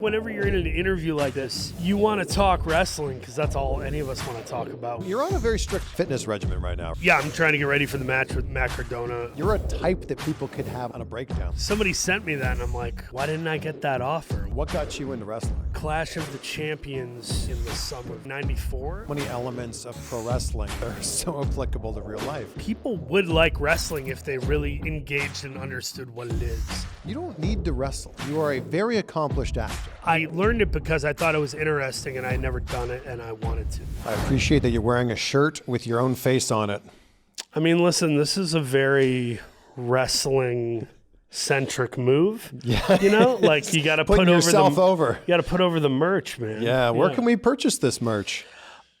Whenever you're in an interview like this, you want to talk wrestling because that's all any of us want to talk about. You're on a very strict fitness regimen right now. Yeah, I'm trying to get ready for the match with Matt Cardona. You're a type that people could have on a breakdown. Somebody sent me that, and I'm like, why didn't I get that offer? What got you into wrestling? Clash of the Champions in the summer of '94. Many elements of pro wrestling are so applicable to real life. People would like wrestling if they really engaged and understood what it is. You don't need to wrestle. You are a very accomplished actor. I learned it because I thought it was interesting and I had never done it and I wanted to. I appreciate that you're wearing a shirt with your own face on it. I mean, listen, this is a very wrestling-centric move. Yeah. You know, like you got to put yourself over. You got to put over the merch, man. Yeah. Where can we purchase this merch?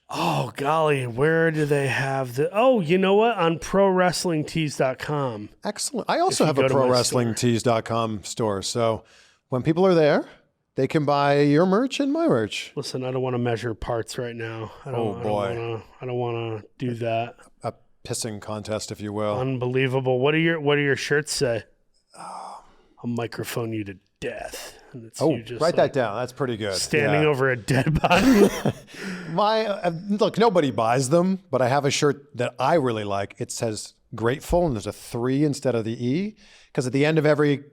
Oh, golly, where do they have the... Oh, you know what? On ProWrestlingTees.com. Excellent. I also have a ProWrestlingTees.com store. So when people are there, they can buy your merch and my merch. Listen, I don't want to measure parts right now. I don't want to do that. A pissing contest, if you will. Unbelievable. What do your shirts say? I'll microphone you to death. And it's you just write that down. That's pretty good. Standing over a dead body. Look, nobody buys them, but I have a shirt that I really like. It says grateful, and there's a 3 instead of the E. Because at the end of every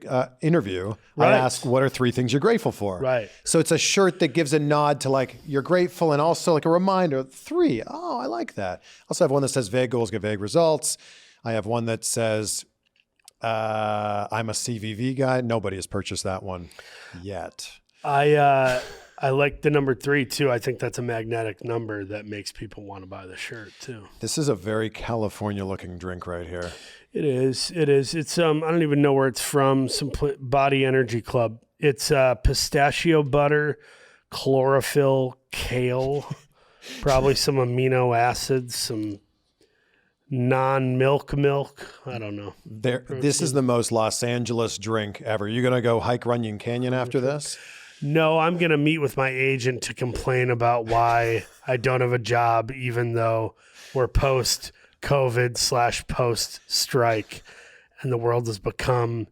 interview, I ask, what are 3 things you're grateful for? Right. So it's a shirt that gives a nod to like, you're grateful, and also like a reminder, 3. Oh, I like that. I also have one that says vague goals get vague results. I have one that says, I'm a CVV guy. Nobody has purchased that one yet. I like the number 3 too. I think that's a magnetic number that makes people want to buy the shirt too. This is a very California looking drink right here. It is. It's I don't even know where it's from. Some Body Energy Club. It's pistachio butter, chlorophyll, kale, probably some amino acids, some non-milk. I don't know. This is the most Los Angeles drink ever. You gonna go hike Runyon Canyon after this? No, I'm gonna meet with my agent to complain about why I don't have a job, even though we're post-COVID / post-strike, and the world has become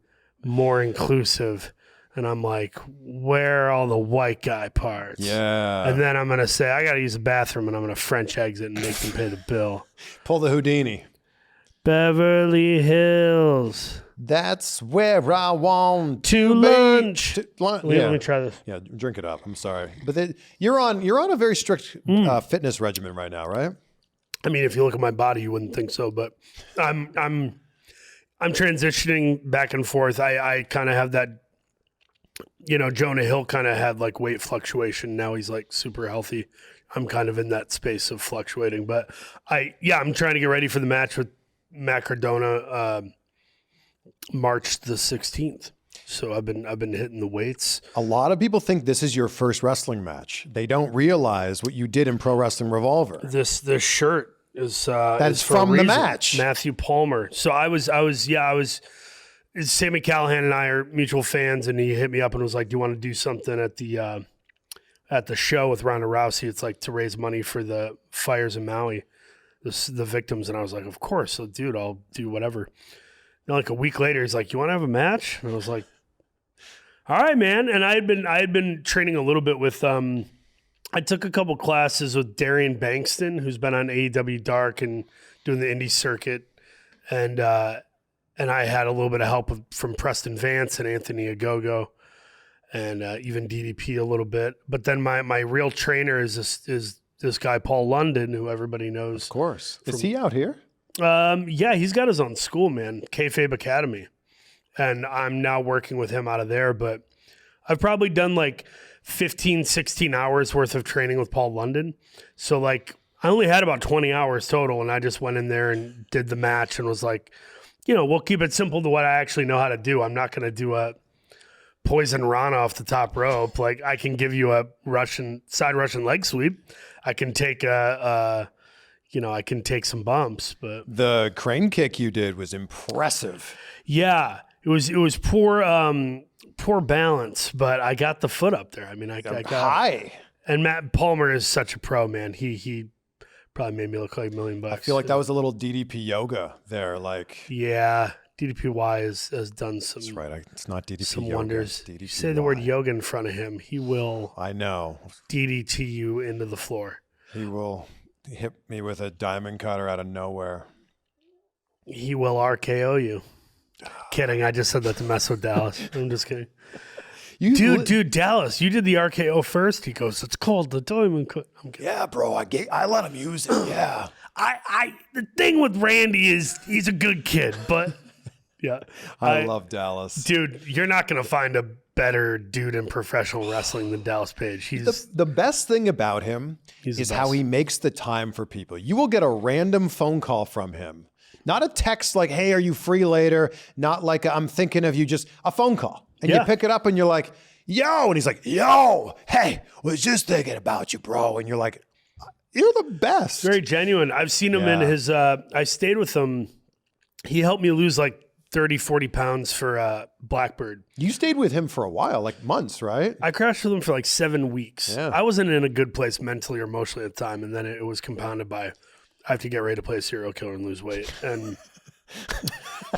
more inclusive. And I'm like, where are all the white guy parts? Yeah. And then I'm going to say, I got to use the bathroom, and I'm going to French exit and make them pay the bill. Pull the Houdini. Beverly Hills. That's where I want to lunch. Let me try this. Yeah, drink it up. I'm sorry. But you're on a very strict fitness regimen right now, right? I mean, if you look at my body, you wouldn't think so, but I'm transitioning back and forth. I kind of have that. You know, Jonah Hill kind of had like weight fluctuation. Now he's like super healthy. I'm kind of in that space of fluctuating, but I'm trying to get ready for the match with Matt Cardona, March the 16th. So I've been hitting the weights. A lot of people think this is your first wrestling match. They don't realize what you did in Pro Wrestling Revolver. This shirt is from the match. Matthew Palmer. So I was. Sammy Callahan and I are mutual fans, and he hit me up and was like, "Do you want to do something at the show with Ronda Rousey? It's like to raise money for the fires in Maui, the victims." And I was like, "Of course, so dude, I'll do whatever." And like a week later, he's like, "You want to have a match?" And I was like, "All right, man." And I had been training a little bit with I took a couple classes with Darian Bankston, who's been on AEW Dark and doing the indie circuit, and I had a little bit of help from Preston Vance and Anthony Agogo, and even DDP a little bit. But then my real trainer is this guy Paul London, who everybody knows. Of course, is he out here? Yeah, he's got his own school, man, Kayfabe Academy, and I'm now working with him out of there. But I've probably done like 15, 16 hours worth of training with Paul London. So like I only had about 20 hours total, and I just went in there and did the match and was like, you know, we'll keep it simple to what I actually know how to do. I'm not going to do a poison Rana off the top rope. Like I can give you a side Russian leg sweep. I can take I can take some bumps, but the crane kick you did was impressive. Yeah, it was poor balance, but I got the foot up there. I mean, I got high. And Matt Palmer is such a pro, man. He probably made me look like $1 million. I feel like that was a little DDP yoga there. Like, yeah, DDPY has done some. That's right. It's not DDP some yoga, wonders. DDPY. You say the word yoga in front of him, he will. I know. DDT you into the floor. He will hit me with a diamond cutter out of nowhere. He will RKO you. Kidding. I just said that to mess with Dallas. I'm just kidding. Dude, Dallas, you did the RKO first. He goes, it's called the diamond cut. I'm kidding. Yeah, bro. I let him use it. Yeah. The thing with Randy is he's a good kid, but yeah. I love Dallas. Dude, you're not going to find a better dude in professional wrestling than Dallas Page. He's the best thing about him is how he makes the time for people. You will get a random phone call from him. Not a text like, hey, are you free later? Not like I'm thinking of you, just a phone call. And you pick it up and you're like, yo. And he's like, yo, hey, was just thinking about you, bro. And you're like, you're the best. Very genuine. I've seen him in his, I stayed with him. He helped me lose like 30, 40 pounds for Blackbird. You stayed with him for a while, like months, right? I crashed with him for like 7 weeks. Yeah. I wasn't in a good place mentally or emotionally at the time. And then it was compounded by, I have to get ready to play a serial killer and lose weight. And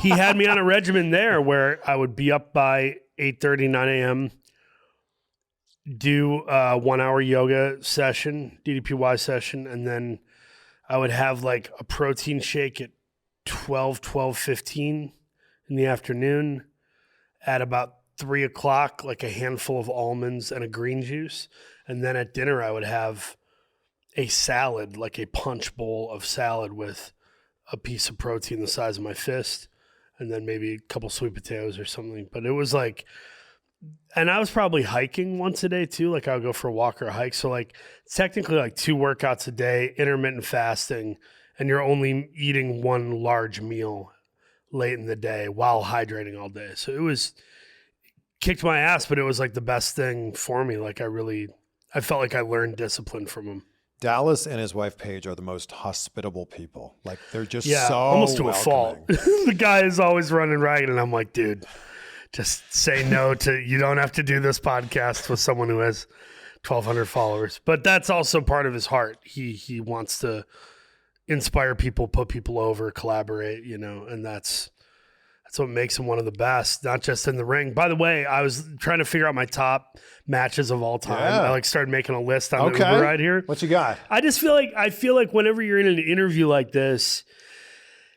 he had me on a regimen there where I would be up by 8:30, 9 a.m., do a 1 hour yoga session, DDPY session, and then I would have like a protein shake at 12:15 in the afternoon. At about 3 o'clock, like a handful of almonds and a green juice. And then at dinner, I would have a salad, like a punch bowl of salad with a piece of protein the size of my fist, and then maybe a couple sweet potatoes or something. But it was like, and I was probably hiking once a day too. Like I would go for a walk or a hike. So like it's technically like 2 workouts a day, intermittent fasting, and you're only eating one large meal late in the day while hydrating all day. So it was kicked my ass, but it was like the best thing for me. Like I felt like I learned discipline from him. Dallas and his wife Paige are the most hospitable people. Like they're just so almost to welcoming. a fault. The guy is always running ragged, and I'm like, dude, just say no to. You don't have to do this podcast with someone who has 1,200 followers. But that's also part of his heart. He wants to inspire people, put people over, collaborate. And that's what makes him one of the best, not just in the ring. By the way, I was trying to figure out my top matches of all time. Yeah. I started making a list on the Uber ride here. What you got? I feel like whenever you're in an interview like this,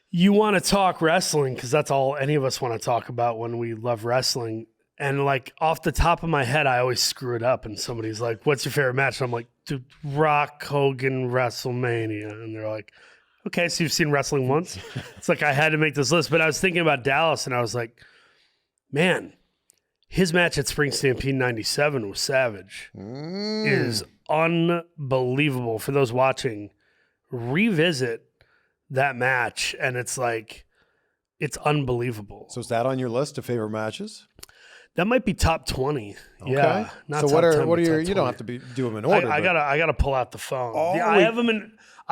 you want to talk wrestling because that's all any of us want to talk about when we love wrestling. And like off the top of my head, I always screw it up. And somebody's like, "What's your favorite match?" And I'm like, "Dude, Rock Hogan WrestleMania." And they're like, okay, so you've seen wrestling once? It's like I had to make this list. But I was thinking about Dallas, and I was like, man, his match at Spring Stampede 97 with Savage is unbelievable. For those watching, revisit that match, and it's like, it's unbelievable. So is that on your list of favorite matches? That might be top 20. Okay. Yeah. Not so top what 10, are but your? top You don't 20. have to do them in order. I gotta pull out the phone. I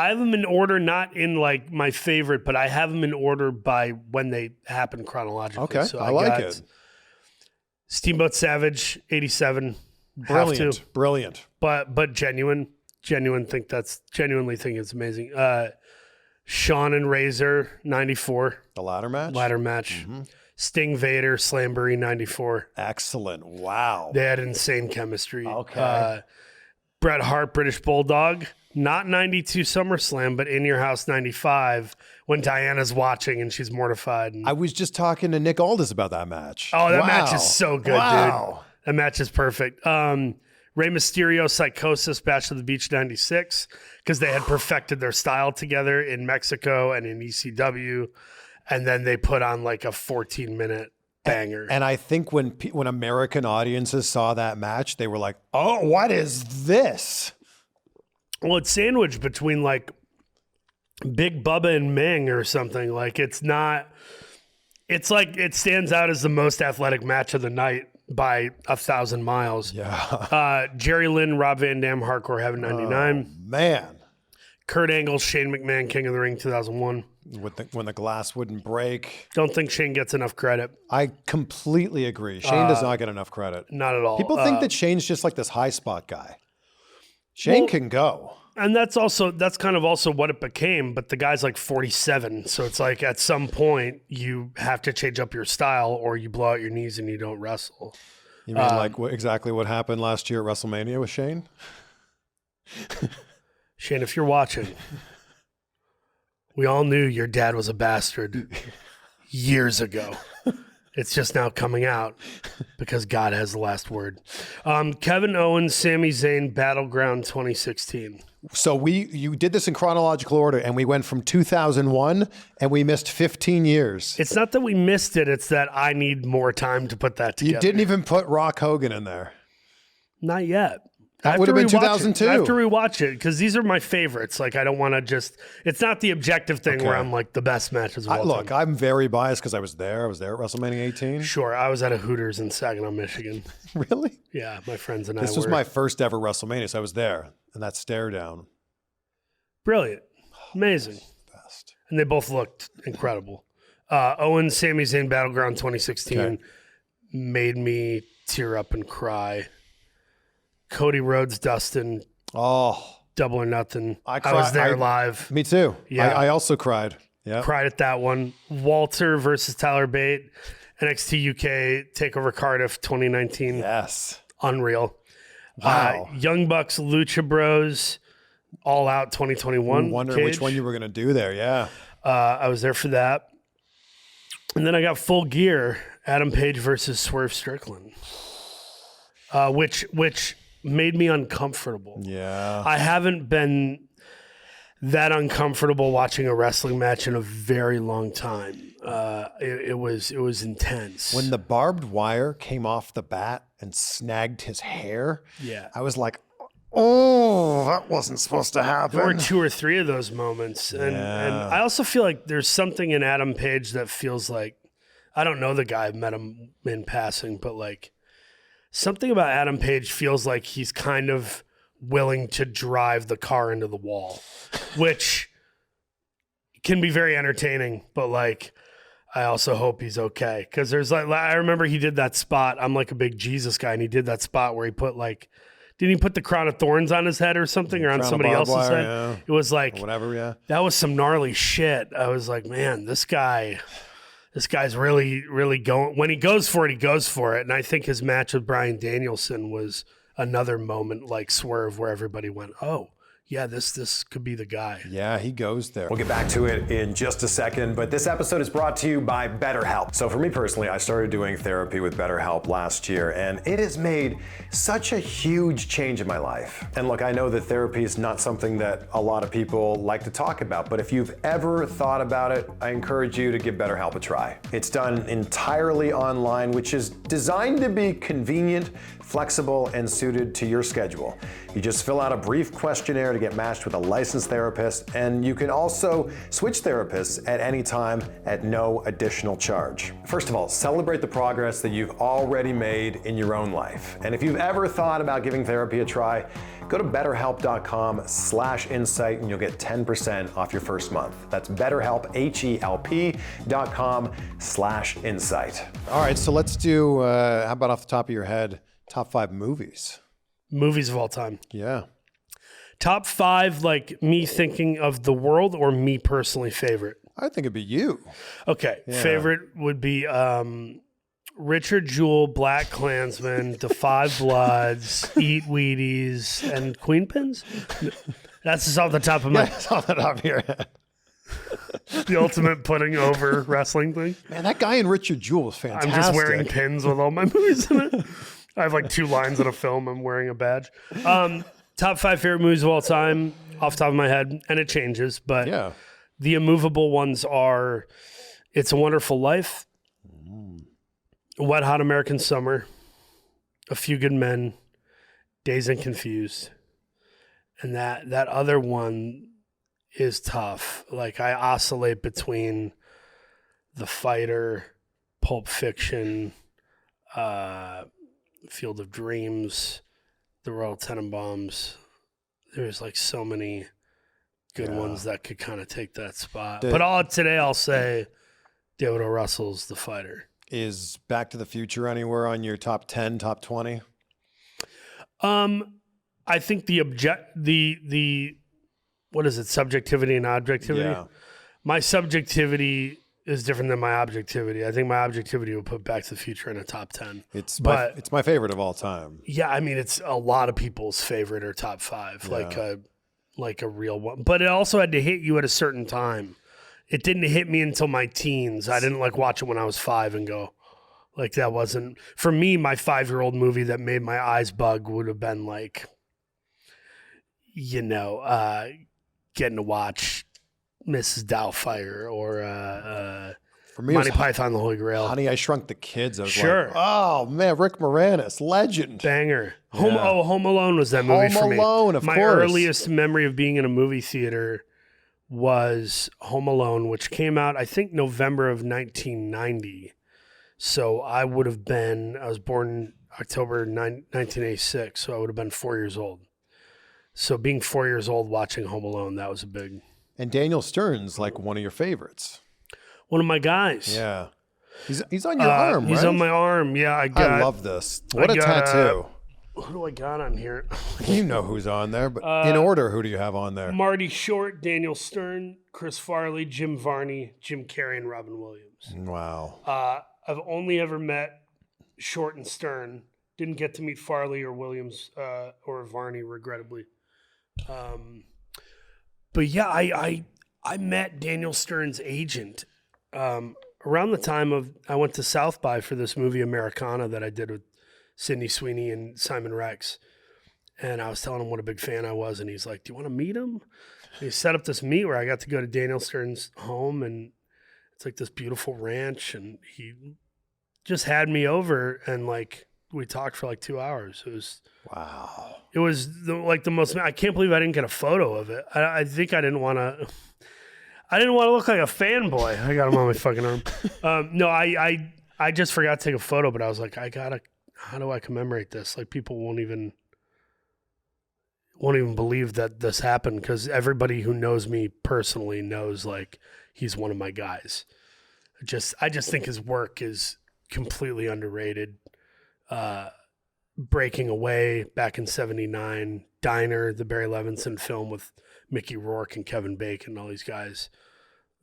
have them in order, not in like my favorite, but I have them in order by when they happen chronologically. Okay, so I like it. Steamboat Savage, 87. Brilliant. But genuinely think it's amazing. Shawn and Razor, 94. The ladder match. Mm-hmm. Sting Vader, Slamboree, 94. Excellent. Wow. They had insane chemistry. Okay. Bret Hart, British Bulldog, not 92 SummerSlam, but In Your House 95 when Diana's watching and she's mortified. I was just talking to Nick Aldis about that match. Oh, that match is so good, dude. That match is perfect. Rey Mysterio, Psychosis, Bash of the Beach 96, because they had perfected their style together in Mexico and in ECW. And then they put on like a 14-minute banger. And I think when American audiences saw that match, they were like, oh, what is this? Well, it's sandwiched between like Big Bubba and Ming or something. Like it's like it stands out as the most athletic match of the night by 1,000 miles. Yeah. Jerry Lynn, Rob Van Dam, Hardcore Heaven 99. Oh, man. Kurt Angle, Shane McMahon, King of the Ring 2001. When the glass wouldn't break. Don't think Shane gets enough credit. I completely agree. Shane does not get enough credit. Not at all. People think that Shane's just like this high spot guy. Shane can go. And that's kind of also what it became. But the guy's like 47. So it's like at some point you have to change up your style or you blow out your knees and you don't wrestle. You mean exactly what happened last year at WrestleMania with Shane? Shane, if you're watching, we all knew your dad was a bastard years ago. It's just now coming out because God has the last word. Kevin Owens, Sami Zayn, Battleground 2016. So you did this in chronological order, and we went from 2001, and we missed 15 years. It's not that we missed it; it's that I need more time to put that together. You didn't even put Rock Hogan in there. Not yet. That would have been 2002. I have to rewatch it because these are my favorites. Like I don't want to just. It's not the objective thing where I'm like the best matches of all time. Look, I'm very biased because I was there. I was there at WrestleMania 18. Sure, I was at a Hooters in Saginaw, Michigan. Really? Yeah, my friends and This was my first ever WrestleMania, so I was there, and that stare down. Brilliant, amazing, best. And they both looked incredible. Owens, Sami Zayn, Battleground 2016 made me tear up and cry. Cody Rhodes, Dustin. Oh, Double or Nothing. I was there live. Me too. Yeah, I also cried. Yeah, cried at that one. Walter versus Tyler Bate, NXT UK Takeover Cardiff 2019. Yes, unreal. Wow. Young Bucks, Lucha Bros, All Out 2021. Wondering which one you were going to do there. Yeah, I was there for that, and then I got Full Gear. Adam Page versus Swerve Strickland, which made me uncomfortable. Yeah. I haven't been that uncomfortable watching a wrestling match in a very long time. It was intense. When the barbed wire came off the bat and snagged his hair, I was like, oh, that wasn't supposed to happen. There were 2 or 3 of those moments. And I also feel like there's something in Adam Page that feels like, I don't know the guy, I've met him in passing, but like, something about Adam Page feels like he's kind of willing to drive the car into the wall, which can be very entertaining, but like, I also hope he's okay. Cause there's like, I remember he did that spot. I'm like a big Jesus guy. And he did that spot where he put like, didn't he put the crown of thorns on his head or something, or on somebody else's head? Yeah. It was like, whatever. Yeah. That was some gnarly shit. I was like, man, this guy's really, really going. When he goes for it, he goes for it. And I think his match with Bryan Danielson was another moment like Swerve where everybody went, oh, yeah, this could be the guy. Yeah, he goes there. We'll get back to it in just a second, but this episode is brought to you by BetterHelp. So for me personally, I started doing therapy with BetterHelp last year, and it has made such a huge change in my life. And look, I know that therapy is not something that a lot of people like to talk about, but if you've ever thought about it, I encourage you to give BetterHelp a try. It's done entirely online, which is designed to be convenient, flexible, and suited to your schedule. You just fill out a brief questionnaire to get matched with a licensed therapist, and you can also switch therapists at any time at no additional charge. First of all, celebrate the progress that you've already made in your own life. And if you've ever thought about giving therapy a try, go to betterhelp.com/insight and you'll get 10% off your first month. That's betterhelp, HELP.com/insight. All right, so let's do, how about off the top of your head, top 5 movies? Movies of all time. Yeah. Top 5, like me thinking of the world, or me personally favorite? I think it'd be you. Okay. Yeah. Favorite would be Richard Jewell, Black Klansman, The Five Bloods, Eat Wheaties, and Queenpins. That's just off the top of my head. That's off the top of your head. The ultimate putting over wrestling thing. Man, that guy in Richard Jewell was fantastic. I'm just wearing pins with all my movies in it. I have like 2 lines in a film. I'm wearing a badge. Top 5 favorite movies of all time, off the top of my head, and it changes. But yeah, the immovable ones are It's a Wonderful Life, Wet Hot American Summer, A Few Good Men, Dazed and Confused. And that other one is tough. Like I oscillate between The Fighter, Pulp Fiction, Field of Dreams, The Royal Tenenbaums. There's like so many good ones that could kind of take that spot. But today I'll say David O. Russell's The Fighter. Is Back to the Future anywhere on your top 10, top 20? I think the what is it? Subjectivity and objectivity. Yeah. My subjectivity is different than my objectivity. I think my objectivity will put Back to the Future in a top 10. It's my favorite of all time. Yeah, I mean, it's a lot of people's favorite or top 5, like a real one. But it also had to hit you at a certain time. It didn't hit me until my teens. I didn't like watch it when I was 5 and go, like, that wasn't for me. My 5-year-old movie that made my eyes bug would have been like, getting to watch Mrs. Doubtfire or For me, Monty Python and the Holy Grail. Honey, I Shrunk the Kids. I was Sure. like, oh man, Rick Moranis, legend. Banger. Yeah. Home Alone was that movie for me. Home Alone, of My course. earliest memory of being in a movie theater was Home Alone, which came out, I think, November of 1990. So I was born October 1986, so I would have been 4 years old. So being 4 years old watching Home Alone, that was a big... And Daniel Stern's like one of your favorites. One of my guys. Yeah. He's on your arm, right? He's on my arm. Yeah, I love this. What a tattoo. Who do I got on here? You know who's on there, but in order, who do you have on there? Marty Short, Daniel Stern, Chris Farley, Jim Varney, Jim Carrey, and Robin Williams. Wow. I've only ever met Short and Stern. Didn't get to meet Farley or Williams or Varney, regrettably. But yeah, I met Daniel Stern's agent around the time I went to South by for this movie Americana that I did with Sydney Sweeney and Simon Rex. And I was telling him what a big fan I was. And he's like, do you want to meet him? And he set up this meet where I got to go to Daniel Stern's home. And it's like this beautiful ranch. And he just had me over. And like, we talked for like 2 hours. It was, wow. It was the most, I can't believe I didn't get a photo of it. I think I didn't want to look like a fanboy. I got him on my fucking arm. No, I just forgot to take a photo, but I was like, how do I commemorate this? Like, people won't even believe that this happened, because everybody who knows me personally knows like he's one of my guys. I just think his work is completely underrated. Breaking Away back in '79, Diner, the Barry Levinson film with Mickey Rourke and Kevin Bacon and all these guys.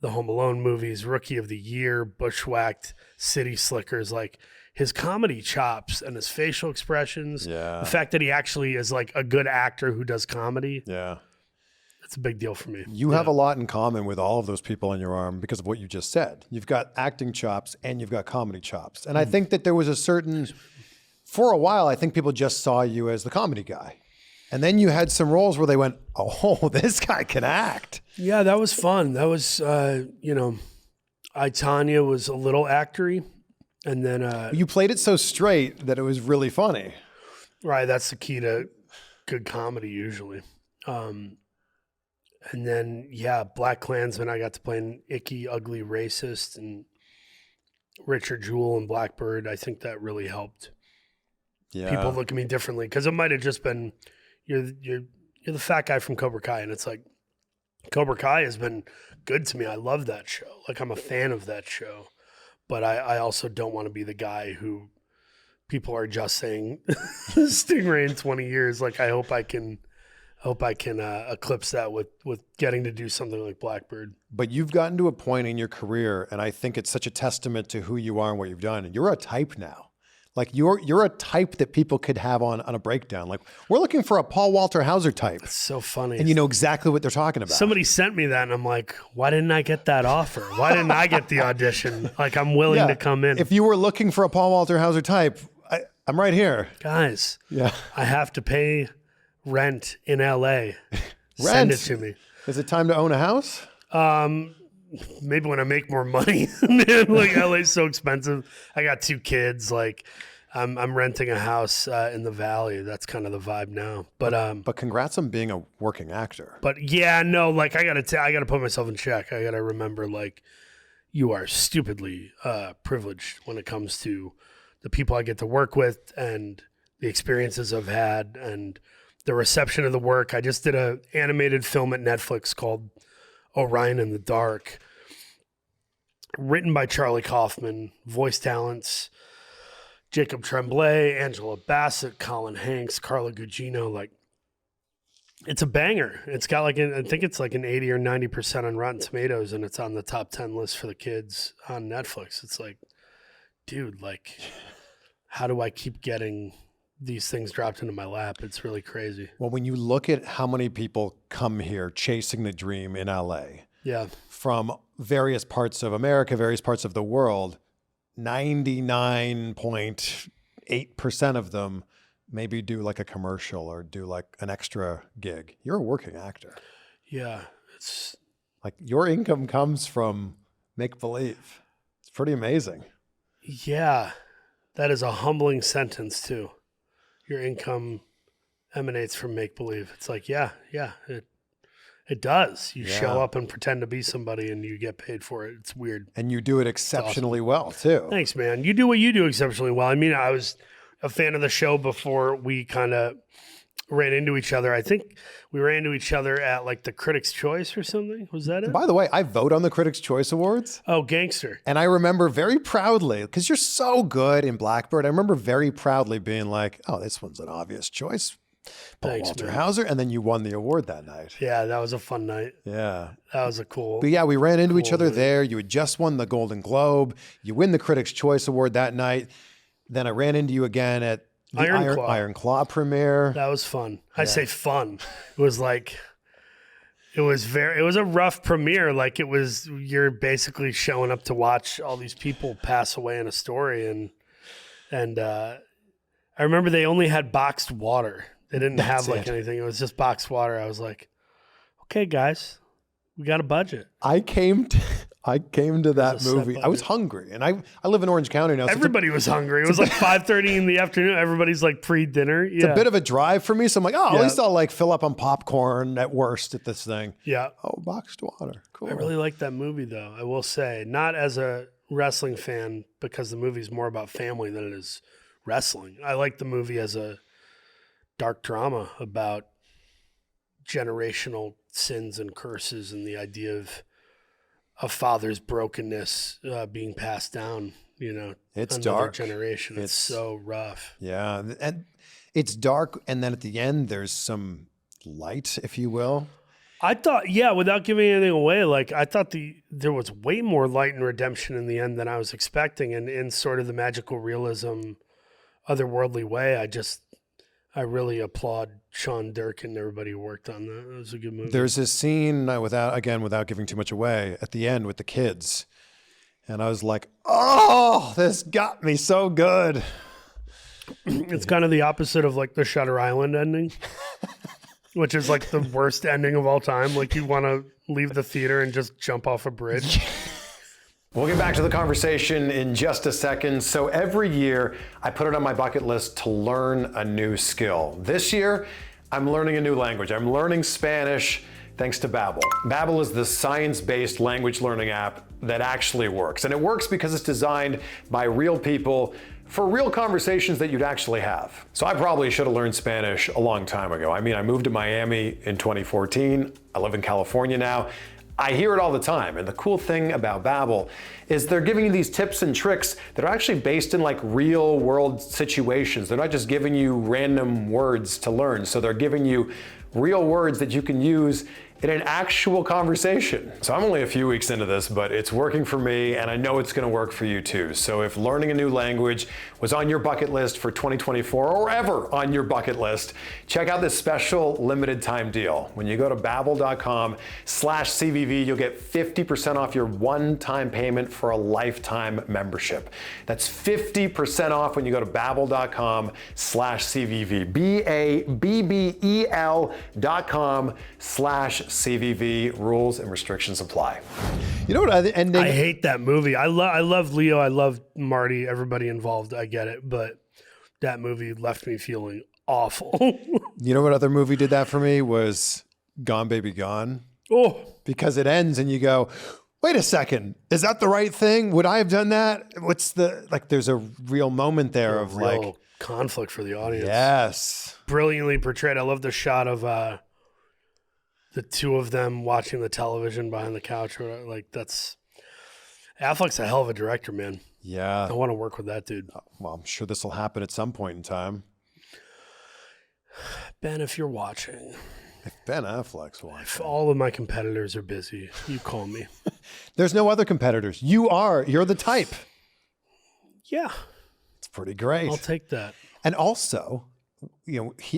The Home Alone movies, Rookie of the Year, Bushwhacked, City Slickers, like his comedy chops and his facial expressions. Yeah. The fact that he actually is like a good actor who does comedy. Yeah. It's a big deal for me. You have a lot in common with all of those people on your arm because of what you just said. You've got acting chops and you've got comedy chops. And I think that there was a certain, for a while, I think people just saw you as the comedy guy. And then you had some roles where they went, oh, this guy can act. Yeah, that was fun. That was, Tonya was a little actory. And then... you played it so straight that it was really funny. Right, that's the key to good comedy usually. And then, Black Klansman, I got to play an icky, ugly racist, and Richard Jewell and Blackbird. I think that really helped people look at me differently, because it might have just been... You're the fat guy from Cobra Kai, and it's like, Cobra Kai has been good to me. I love that show. Like, I'm a fan of that show, but I also don't want to be the guy who people are just saying Stingray in 20 years. Like, I hope I can eclipse that with getting to do something like Blackbird. But you've gotten to a point in your career, and I think it's such a testament to who you are and what you've done. And you're a type now. Like, you're a type that people could have on a breakdown. Like, we're looking for a Paul Walter Hauser type. It's so funny. And you know exactly what they're talking about. Somebody sent me that, and I'm like, why didn't I get that offer? Why didn't I get the audition? Like, I'm willing to come in. If you were looking for a Paul Walter Hauser type, I'm right here. Guys, I have to pay rent in L.A. Send it to me. Is it time to own a house? Maybe when I make more money. Man, like, LA's so expensive. I got 2 kids. Like, I'm renting a house in the Valley. That's kind of the vibe now. But congrats on being a working actor. But yeah, no, like, I gotta put myself in check. I gotta remember, like, you are stupidly privileged when it comes to the people I get to work with and the experiences I've had and the reception of the work. I just did an animated film at Netflix called Orion in the Dark, written by Charlie Kaufman, voice talents, Jacob Tremblay, Angela Bassett, Colin Hanks, Carla Gugino. Like, It's a banger. It's got like I think it's like an 80 or 90% on Rotten Tomatoes, and it's on the top 10 list for the kids on Netflix. It's like, dude, like, how do I keep getting these things dropped into my lap? It's really crazy. Well, when you look at how many people come here chasing the dream in LA, Yeah. from various parts of America, various parts of the world, 99.8% of them maybe do like a commercial or do like an extra gig. You're a working actor. Yeah. It's Like your income comes from make believe. It's pretty amazing. yeah. That is a humbling sentence too. Your income emanates from make believe. It's like, yeah, it does. You show up and pretend to be somebody and you get paid for it. It's weird. And you do it exceptionally well too. Thanks, man. You do what you do exceptionally well. I mean, I was a fan of the show before we kind of ran into each other. I think we ran into each other at like the Critics' Choice or something. Was that it? By the way, I vote on the Critics' Choice Awards. Oh, gangster. And I remember very proudly, because you're so good in Blackbird, I remember very proudly being like, oh, this one's an obvious choice. Thanks, Walter man. Hauser. And then you won the award that night. Yeah, that was a fun night. Yeah. That was a cool. But yeah, we ran into each Cool, other man. there. You had just won the Golden Globe. You win the Critics' Choice Award that night. Then I ran into you again at the Iron Claw. Iron Claw premiere. That was fun. I say fun. It was like, it was a rough premiere. Like you're basically showing up to watch all these people pass away in a story. And I remember they only had boxed water. They didn't have like anything. It was just boxed water. I was like, okay, guys, we got a budget. I came to that set movie. I was budget. hungry, and I live in Orange County now. So Everybody was hungry. It was like 5:30 in the afternoon. Everybody's like pre-dinner. it's a bit of a drive for me. So I'm like, oh, at Yeah. least I'll like fill up on popcorn at worst at this thing. yeah. Oh, boxed water. Cool. I really like that movie, though. I will say, not as a wrestling fan, because the movie's more about family than it is wrestling. I like the movie as a dark drama about generational sins and curses and the idea of a father's brokenness being passed down. It's another dark. generation. It's It's- so rough. Yeah, and it's dark, and then at the end there's some light, if you will. I thought, without giving anything away, like I thought there was way more light and redemption in the end than I was expecting, and in sort of the magical realism, otherworldly way. I really applaud Sean Dirk and everybody who worked on that. It was a good movie. There's this scene without giving too much away at the end with the kids, and I was like, oh, this got me so good. It's kind of the opposite of like the Shutter Island ending, which is like the worst ending of all time. Like you want to leave the theater and just jump off a bridge. We'll get back to the conversation in just a second. So every year, I put it on my bucket list to learn a new skill. This year, I'm learning a new language. I'm learning Spanish thanks to Babbel. Babbel is the science-based language learning app that actually works. And it works because it's designed by real people for real conversations that you'd actually have. So I probably should have learned Spanish a long time ago. I mean, I moved to Miami in 2014. I live in California now. I hear it all the time, and the cool thing about Babbel is they're giving you these tips and tricks that are actually based in like real world situations. They're not just giving you random words to learn. So they're giving you real words that you can use in an actual conversation. So I'm only a few weeks into this, but it's working for me, and I know it's gonna work for you too. So if learning a new language was on your bucket list for 2024 or ever on your bucket list, check out this special limited time deal. When you go to babbel.com/CVV, you'll get 50% off your one-time payment for a lifetime membership. That's 50% off when you go to babbel.com/CVV, BABBEL.com/CVV. Rules and restrictions apply. You know what? I hate that movie. I love Leo. I love Marty. Everybody involved. I get it, but that movie left me feeling awful. You know what other movie did that for me was Gone Baby Gone, Oh, because it ends and you go, wait a second, is that the right thing? Would I have done that? What's there's a real moment there of real like, conflict for the audience. yes. Brilliantly portrayed. I love the shot of the two of them watching the television behind the couch. Like Affleck's a hell of a director, man. Yeah. I want to work with that dude. Well, I'm sure this will happen at some point in time. Ben, if you're watching, Ben Affleck's wife. If all of my competitors are busy, you call me. There's no other competitors. You're the type. Yeah. It's pretty great. I'll take that. And also,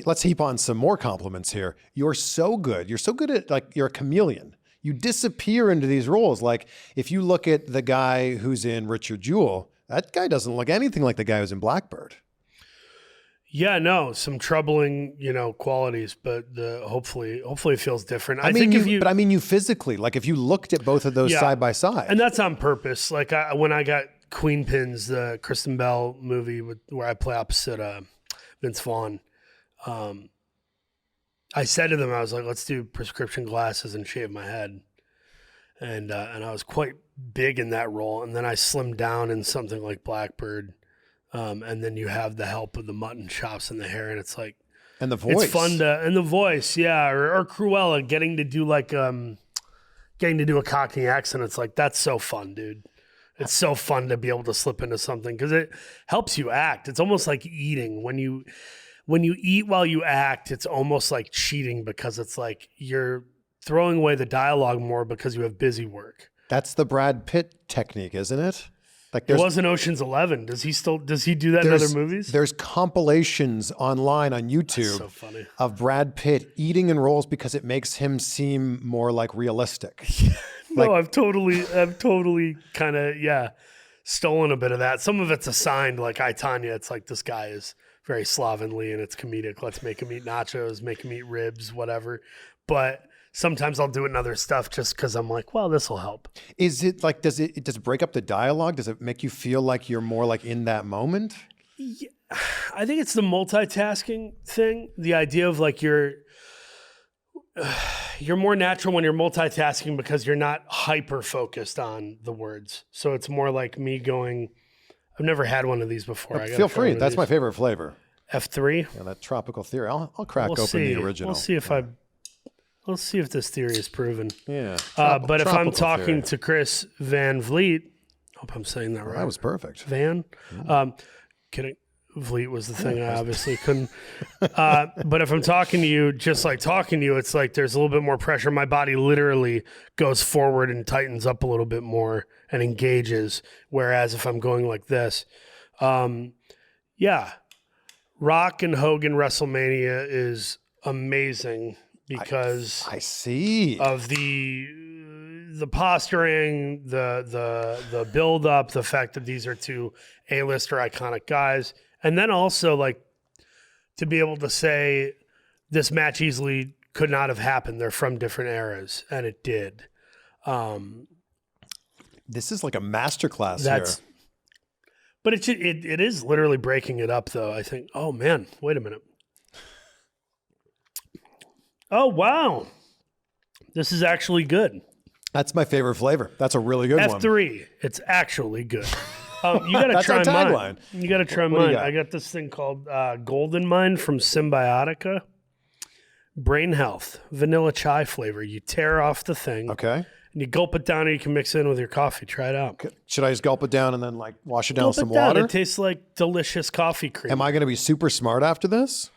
let's heap on some more compliments here. You're so good. You're so good at, like, you're a chameleon. You disappear into these roles. Like, if you look at the guy who's in Richard Jewell, that guy doesn't look anything like the guy who's in Blackbird. Yeah, no, some troubling, qualities, but hopefully it feels different. I mean, you physically, like, if you looked at both of those side by side. And that's on purpose. Like, when I got Queenpins, the Kristen Bell movie where I play opposite Vince Vaughn, I said to them, I was like, let's do prescription glasses and shave my head. And I was quite big in that role. And then I slimmed down in something like Blackbird. And then you have the help of the mutton chops and the hair. And it's like, and the voice. It's fun and the voice. Yeah. Or Cruella getting to do a Cockney accent. It's like, that's so fun, dude. It's so fun to be able to slip into something because it helps you act. It's almost like eating. When you eat while you act, it's almost like cheating because it's like you're throwing away the dialogue more because you have busy work. That's the Brad Pitt technique, isn't it? Like, it was in Ocean's 11. Does he do that in other movies? There's compilations online on YouTube of Brad Pitt eating in roles because it makes him seem more like realistic. No, I've totally kind of, stolen a bit of that. Some of it's assigned, like I, Tonya. It's like, this guy is very slovenly and it's comedic. Let's make him eat nachos, make him eat ribs, whatever. But sometimes I'll do it in other stuff just because I'm like, well, this will help. Is it like, does it break up the dialogue? Does it make you feel like you're more like in that moment? Yeah, I think it's the multitasking thing. The idea of like you're more natural when you're multitasking because you're not hyper focused on the words. So it's more like me going, I've never had one of these before. Feel free. That's my favorite flavor. F3. Yeah, that tropical theory. I'll crack open the original. We'll see if this theory is proven. Yeah. But if I'm talking to Chris Van Vliet, hope I'm saying that right. That was perfect. Van? Kidding. Vliet was the thing I obviously couldn't. But if I'm talking to you, just like talking to you, it's like there's a little bit more pressure. My body literally goes forward and tightens up a little bit more and engages. Whereas if I'm going like this, Rock and Hogan WrestleMania is amazing because I see of the posturing, the build up, the fact that these are two A-lister iconic guys. And then also, like, to be able to say this match easily could not have happened. They're from different eras, and it did. This is like a masterclass here. But it is literally breaking it up, though, I think. Oh, man, wait a minute. Oh, wow. This is actually good. That's my favorite flavor. That's a really good one. F3. It's actually good. You got to try mine. You got to try mine. I got this thing called Golden Mine from Symbiotica. Brain Health, vanilla chai flavor. You tear off the thing. Okay. And you gulp it down, and you can mix it in with your coffee. Try it out. Okay. Should I just gulp it down and then like wash it down with some water? It tastes like delicious coffee cream. Am I going to be super smart after this?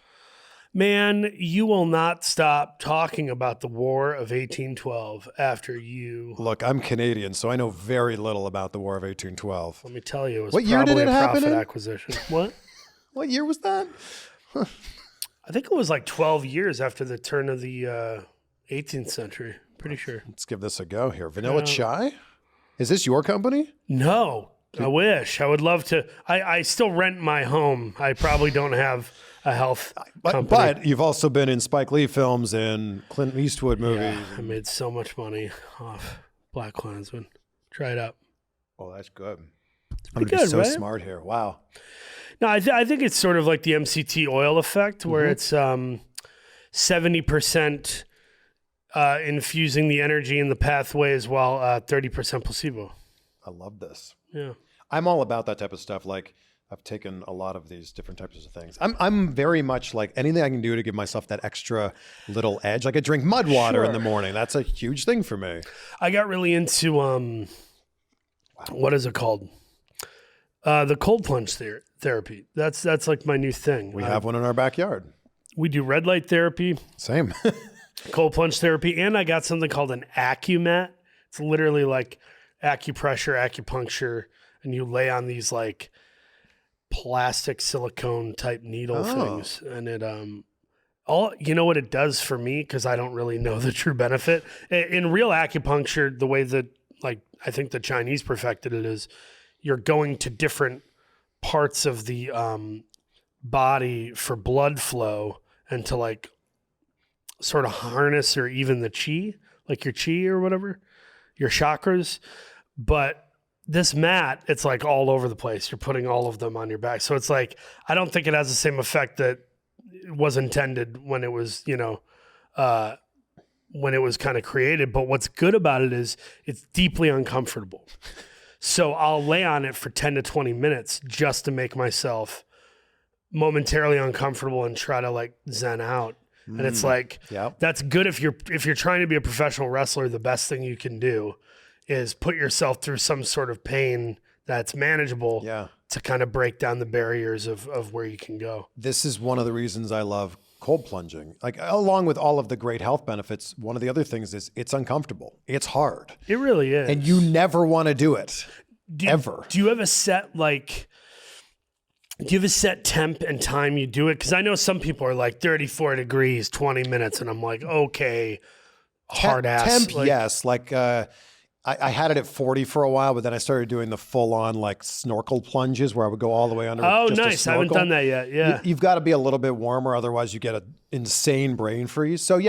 Man, you will not stop talking about the War of 1812 after you... Look, I'm Canadian, so I know very little about the War of 1812. Let me tell you, it was what year did it happen profit acquisition. What? What year was that? I think it was like 12 years after the turn of the 18th century. Pretty sure. Let's give this a go here. Vanilla chai? Is this your company? No. I wish. I would love to. I still rent my home. I probably don't have a health company. But you've also been in Spike Lee films and Clint Eastwood movies. Yeah, I made so much money off Black Klansman. Try it out. Oh, that's good. I'm going to be so smart here. Wow. No, I think it's sort of like the MCT oil effect where it's 70% infusing the energy in the pathways while 30% placebo. I love this. Yeah. I'm all about that type of stuff. Like, I've taken a lot of these different types of things. I'm very much like anything I can do to give myself that extra little edge. Like I drink mud water in the morning. That's a huge thing for me. I got really into, what is it called? The cold plunge therapy. That's like my new thing. We have one in our backyard. We do red light therapy. Same. Cold plunge therapy. And I got something called an AcuMat. It's literally like acupressure, acupuncture, and you lay on these like plastic silicone type needle things. And it, you know what it does for me? Cause I don't really know the true benefit in real acupuncture. The way that like, I think the Chinese perfected it is you're going to different parts of the, body for blood flow and to like sort of harness or even the chi, like your chi or whatever, your chakras. But this mat, it's like all over the place. You're putting all of them on your back. So it's like, I don't think it has the same effect that was intended when it was, when it was kind of created. But what's good about it is it's deeply uncomfortable. So I'll lay on it for 10 to 20 minutes just to make myself momentarily uncomfortable and try to like zen out. And it's like, that's good if you're trying to be a professional wrestler. The best thing you can do is put yourself through some sort of pain that's manageable to kind of break down the barriers of where you can go. This is one of the reasons I love cold plunging. Like, along with all of the great health benefits, one of the other things is it's uncomfortable. It's hard. It really is. And you never want to do it. Ever. Do you have a set temp and time you do it? Because I know some people are like 34 degrees, 20 minutes. And I'm like, okay, hard ass. Temp, yes. Like, I had it at 40 for a while, but then I started doing the full on like snorkel plunges where I would go all the way under. Oh, nice. I haven't done that yet. Yeah. You've got to be a little bit warmer. Otherwise you get an insane brain freeze. So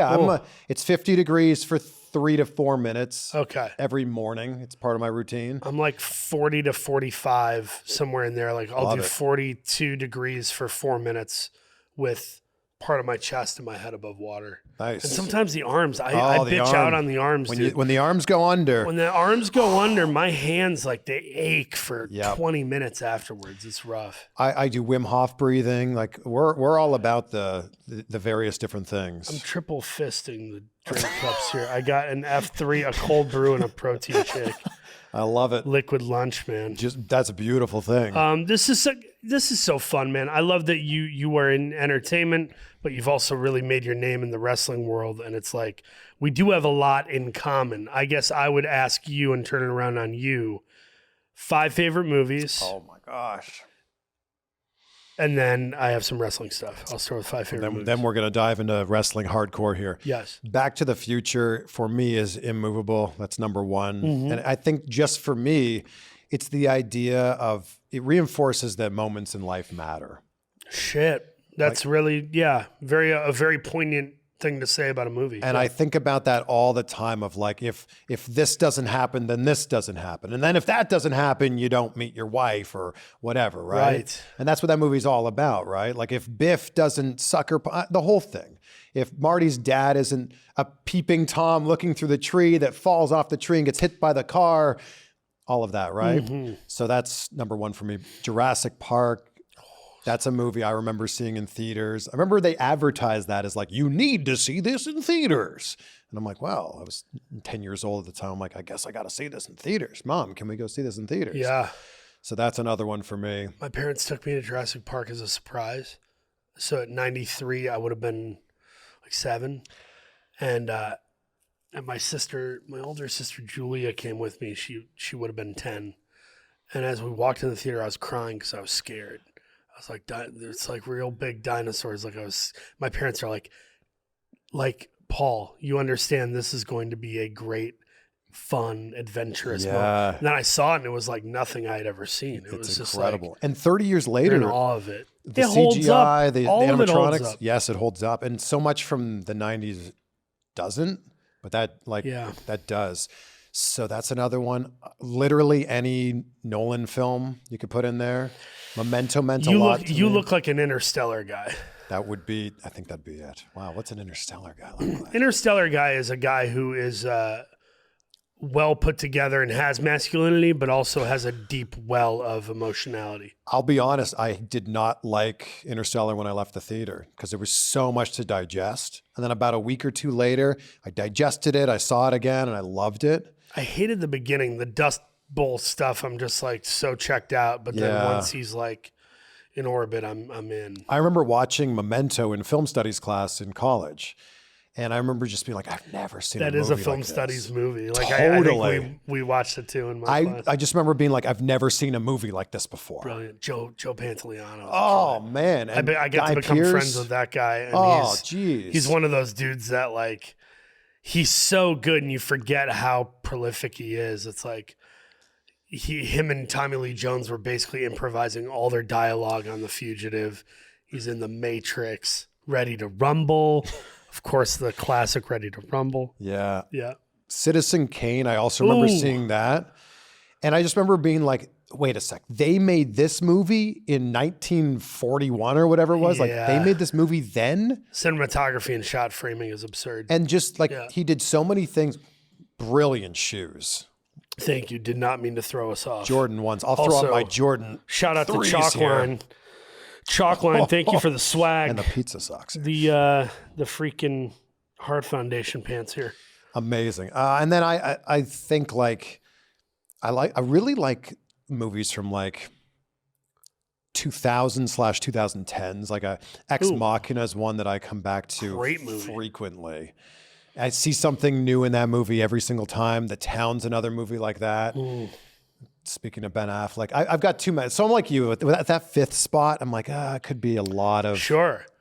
it's 50 degrees for 3 to 4 minutes. Okay. Every morning. It's part of my routine. I'm like 40 to 45, somewhere in there. Like I'll do 42 degrees for 4 minutes with part of my chest and my head above water. Nice. And sometimes the arms, I bitch out on the arms. When the arms go under. When the arms go under, my hands, like they ache for 20 minutes afterwards. It's rough. I do Wim Hof breathing. Like we're all about the various different things. I'm triple fisting the drink cups here. I got an F3, a cold brew, and a protein shake. I love it. Liquid lunch, man. That's a beautiful thing. This is so fun, man. I love that you are in entertainment, but you've also really made your name in the wrestling world. And it's like, we do have a lot in common. I guess I would ask you and turn it around on you. 5 favorite movies. Oh my gosh. And then I have some wrestling stuff. I'll start with 5 favorite movies. Then we're going to dive into wrestling hardcore here. Yes. Back to the Future for me is immovable. That's number one. Mm-hmm. And I think just for me, it's the idea of it reinforces that moments in life matter. Shit. That's really, a very poignant thing to say about a movie. And I think about that all the time of like, if this doesn't happen, then this doesn't happen. And then if that doesn't happen, you don't meet your wife or whatever, right? And that's what that movie's all about, right? Like if Biff doesn't sucker, the whole thing. If Marty's dad isn't a peeping Tom looking through the tree that falls off the tree and gets hit by the car, all of that, right? Mm-hmm. So that's number one for me. Jurassic Park. That's a movie I remember seeing in theaters. I remember they advertised that as like, you need to see this in theaters. And I'm like, well, I was 10 years old at the time. I'm like, I guess I got to see this in theaters. Mom, can we go see this in theaters? Yeah. So that's another one for me. My parents took me to Jurassic Park as a surprise. So at 93, I would have been like 7. And my older sister, Julia, came with me. She would have been 10. And as we walked in the theater, I was crying because I was scared. I was like, it's like real big dinosaurs. My parents are like, Paul, you understand this is going to be a great, fun, adventurous movie. And then I saw it and it was like nothing I had ever seen. It was incredible. Just like, And 30 years later, in awe of it. The it holds CGI, up. the animatronics, yes, it holds up. And so much from the 90s doesn't, but that does. So that's another one. Literally any Nolan film you could put in there. Memento meant a lot to me. You look like an Interstellar guy. I think that'd be it. Wow, what's an Interstellar guy look like? Interstellar guy is a guy who is well put together and has masculinity, but also has a deep well of emotionality. I'll be honest, I did not like Interstellar when I left the theater because there was so much to digest. And then about a week or two later, I digested it, I saw it again, and I loved it. I hated the beginning, the Dust Bowl stuff. I'm just like so checked out. But then once he's like in orbit, I'm in. I remember watching Memento in film studies class in college. And I remember just being like, I've never seen that a movie is a film like studies this. movie. Like Totally. I think we watched it too in my class. I just remember being like, I've never seen a movie like this before. Brilliant. Joe Pantoliano. Oh man. And I get Guy to become Pearce? friends with that guy. And Oh, geez. he's one of those dudes that like, he's so good and you forget how prolific he is. It's like him and Tommy Lee Jones were basically improvising all their dialogue on The Fugitive. He's in The Matrix, Ready to Rumble. Of course, the classic Ready to Rumble. Yeah. Yeah. Citizen Kane, I also remember seeing that. And I just remember being like, wait a sec. They made this movie in 1941 or whatever it was. Like they made this movie then. Cinematography and shot framing is absurd. And just like he did so many things. Brilliant shoes. Thank you. Did not mean to throw us off. Jordan ones. I'll throw out my Jordan. Shout out to threes Chalkline. Chalkline, thank you for the swag. And the pizza socks. The freaking Heart Foundation pants here. Amazing. And then I think like I really like movies from like 2000/2010s. Like Ex Machina is one that I come back to frequently. I see something new in that movie every single time. The Town's another movie like that. Speaking of Ben Affleck, I've got too many. So I'm like you at that fifth spot. I'm like, it could be a lot of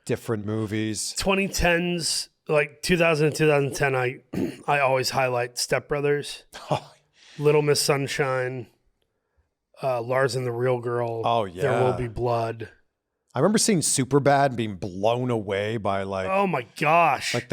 different movies. 2010s, like 2000 and 2010. I always highlight Step Brothers, Little Miss Sunshine, Lars and the Real Girl. Oh yeah, There Will Be Blood. I remember seeing Superbad and being blown away by like, oh my gosh, like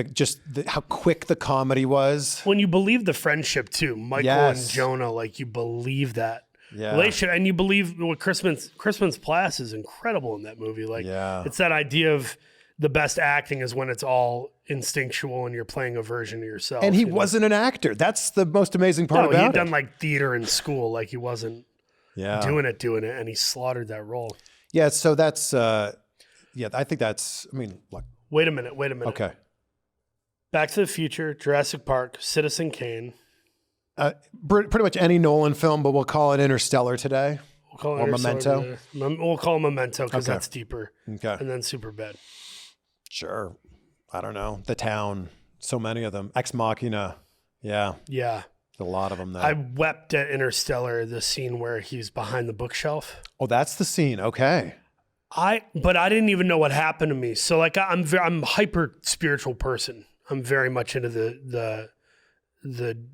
how quick the comedy was. When you believe the friendship too, Michael and Jonah, like you believe that relationship, and you believe what Crispin's Plass is incredible in that movie. Like, it's that idea of the best acting is when it's all instinctual and you're playing a version of yourself. And he wasn't an actor. That's the most amazing part about it. He'd done like theater in school, like he wasn't doing it, and he slaughtered that role. Yeah, so that's, I think that's, look. Wait a minute. Okay. Back to the Future, Jurassic Park, Citizen Kane. Pretty much any Nolan film, but we'll call it Interstellar today. We'll call it Memento. We'll call it Memento because that's deeper. Okay. And then Superbad. Sure. I don't know. The Town, so many of them. Ex Machina. Yeah. Yeah. A lot of them there. I wept at Interstellar, the scene where he's behind the bookshelf. Oh, that's the scene. Okay. But I didn't even know what happened to me. So like I'm a hyper spiritual person. I'm very much into the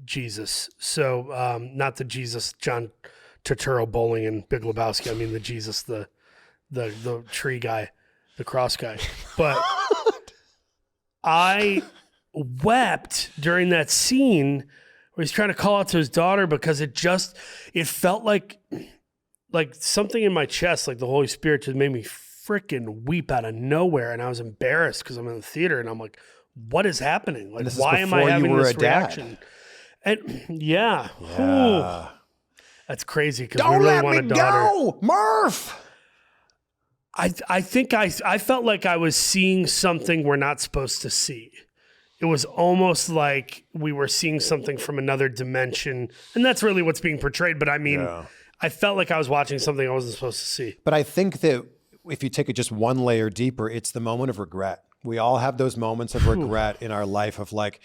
Jesus. So not the Jesus John Turturro bowling and Big Lebowski. I mean the Jesus, the tree guy, the cross guy. But I wept during that scene where he's trying to call out to his daughter because it felt like something in my chest, like the Holy Spirit just made me freaking weep out of nowhere. And I was embarrassed because I'm in the theater and I'm like, what is happening? Like, why am I having this reaction? And yeah. That's crazy because we really want a daughter. Go, Murph! I think I felt like I was seeing something we're not supposed to see. It was almost like we were seeing something from another dimension. And that's really what's being portrayed. But I mean, I felt like I was watching something I wasn't supposed to see. But I think that if you take it just one layer deeper, it's the moment of regret. We all have those moments of regret in our life of like,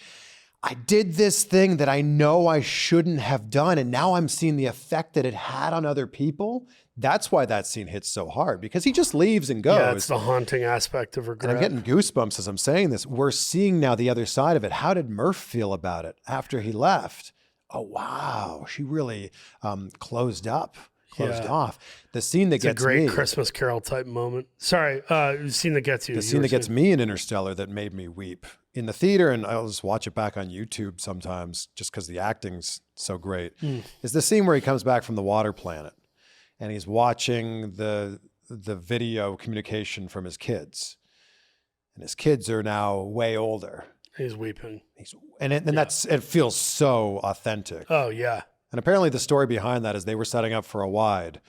I did this thing that I know I shouldn't have done. And now I'm seeing the effect that it had on other people. That's why that scene hits so hard, because he just leaves and goes. Yeah, it's the haunting aspect of regret. And I'm getting goosebumps as I'm saying this. We're seeing now the other side of it. How did Murph feel about it after he left? Oh, wow. She really closed off. The scene that gets me. It's a great Christmas Carol type moment. Sorry, the scene that gets you. The scene that gets me in Interstellar that made me weep in the theater, and I'll just watch it back on YouTube sometimes just because the acting's so great, is the scene where he comes back from the water planet and he's watching the video communication from his kids. And his kids are now way older. He's weeping. It feels so authentic. Oh, yeah. And apparently the story behind that is they were setting up for a wide.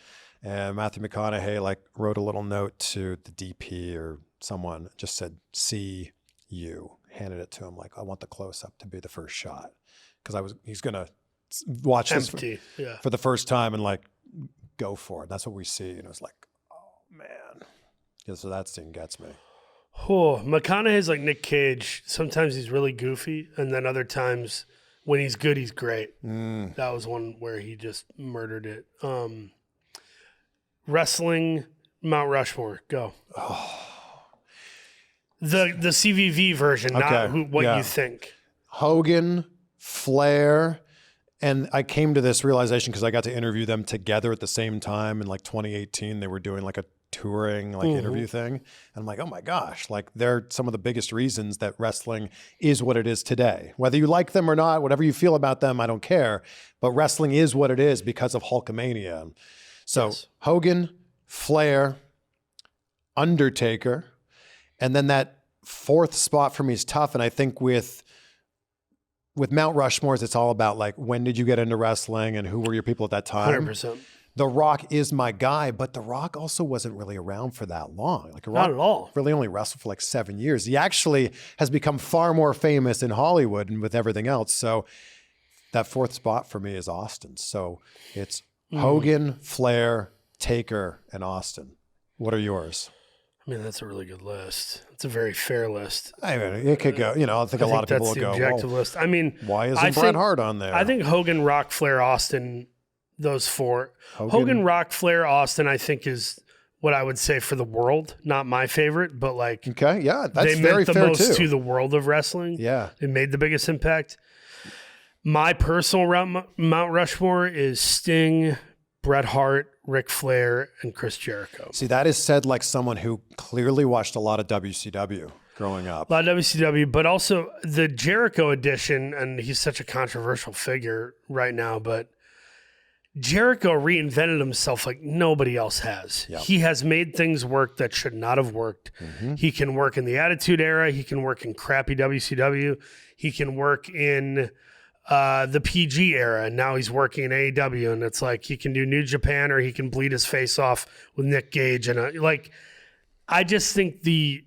And Matthew McConaughey wrote a little note to the DP or someone, just said, "See you," handed it to him. Like, I want the close up to be the first shot. Because he's going to watch this for the first time and go for it. That's what we see. And it was like, oh man. Yeah, so that scene gets me. Oh, McConaughey's like Nick Cage. Sometimes he's really goofy, and then other times when he's good, he's great. That was one where he just murdered it. Wrestling, Mount Rushmore, go. The CVV version, not what you think. Hogan, Flair, and I came to this realization because I got to interview them together at the same time in like 2018. They were doing like a touring like interview thing. And I'm like, oh my gosh, like they're some of the biggest reasons that wrestling is what it is today. Whether you like them or not, whatever you feel about them, I don't care. But wrestling is what it is because of Hulkamania. So Hogan, Flair, Undertaker, and then that fourth spot for me is tough. And I think with Mount Rushmore's, it's all about like, when did you get into wrestling and who were your people at that time? 100%. The Rock is my guy, but The Rock also wasn't really around for that long. Like, Not at all. Really only wrestled for like 7 years. He actually has become far more famous in Hollywood and with everything else. So that fourth spot for me is Austin. So it's Hogan, Flair, Taker, and Austin. What are yours? I mean, that's a really good list. It's a very fair list. I mean, it could go, I think a lot of people will go, objective list. I mean, why isn't Bret Hart on there? I think Hogan, Rock, Flair, Austin, those four. Hogan, Rock, Flair, Austin, I think is what I would say for the world. Not my favorite, but like, okay, yeah, that's they very meant the fair most too. to the world of wrestling. Yeah, it made the biggest impact. My personal Mount Rushmore is Sting, Bret Hart, Ric Flair, and Chris Jericho. See, that is said like someone who clearly watched a lot of WCW growing up. A lot of WCW, but also the Jericho edition, and he's such a controversial figure right now, but Jericho reinvented himself like nobody else has. Yep. He has made things work that should not have worked. He can work in the Attitude Era. He can work in crappy WCW. He can work in the PG era, and now he's working in AEW, and it's like he can do New Japan or he can bleed his face off with Nick Gage. And like, I just think the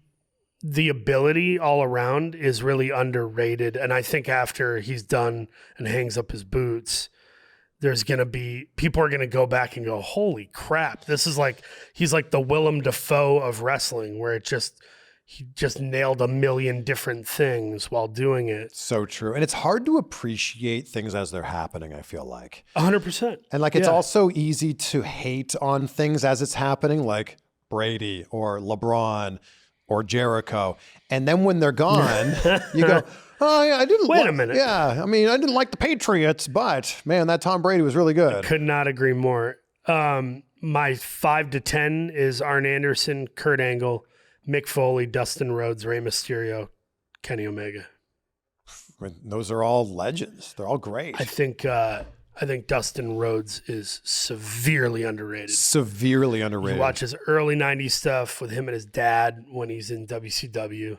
ability all around is really underrated. And I think after he's done and hangs up his boots, there's going to be, people are going to go back and go, holy crap. This is like, he's like the Willem Dafoe of wrestling, where he just nailed a million different things while doing it. So true. And it's hard to appreciate things as they're happening, I feel like. 100%. And like, it's also easy to hate on things as it's happening, like Brady or LeBron or Jericho. And then when they're gone, you go, oh yeah, I didn't Wait a minute. Yeah, I mean, I didn't like the Patriots, but man, that Tom Brady was really good. Could not agree more. My 5 to 10 is Arn Anderson, Kurt Angle, Mick Foley, Dustin Rhodes, Rey Mysterio, Kenny Omega. Those are all legends. They're all great. I think Dustin Rhodes is severely underrated. Severely underrated. You watch his early 90s stuff with him and his dad when he's in WCW.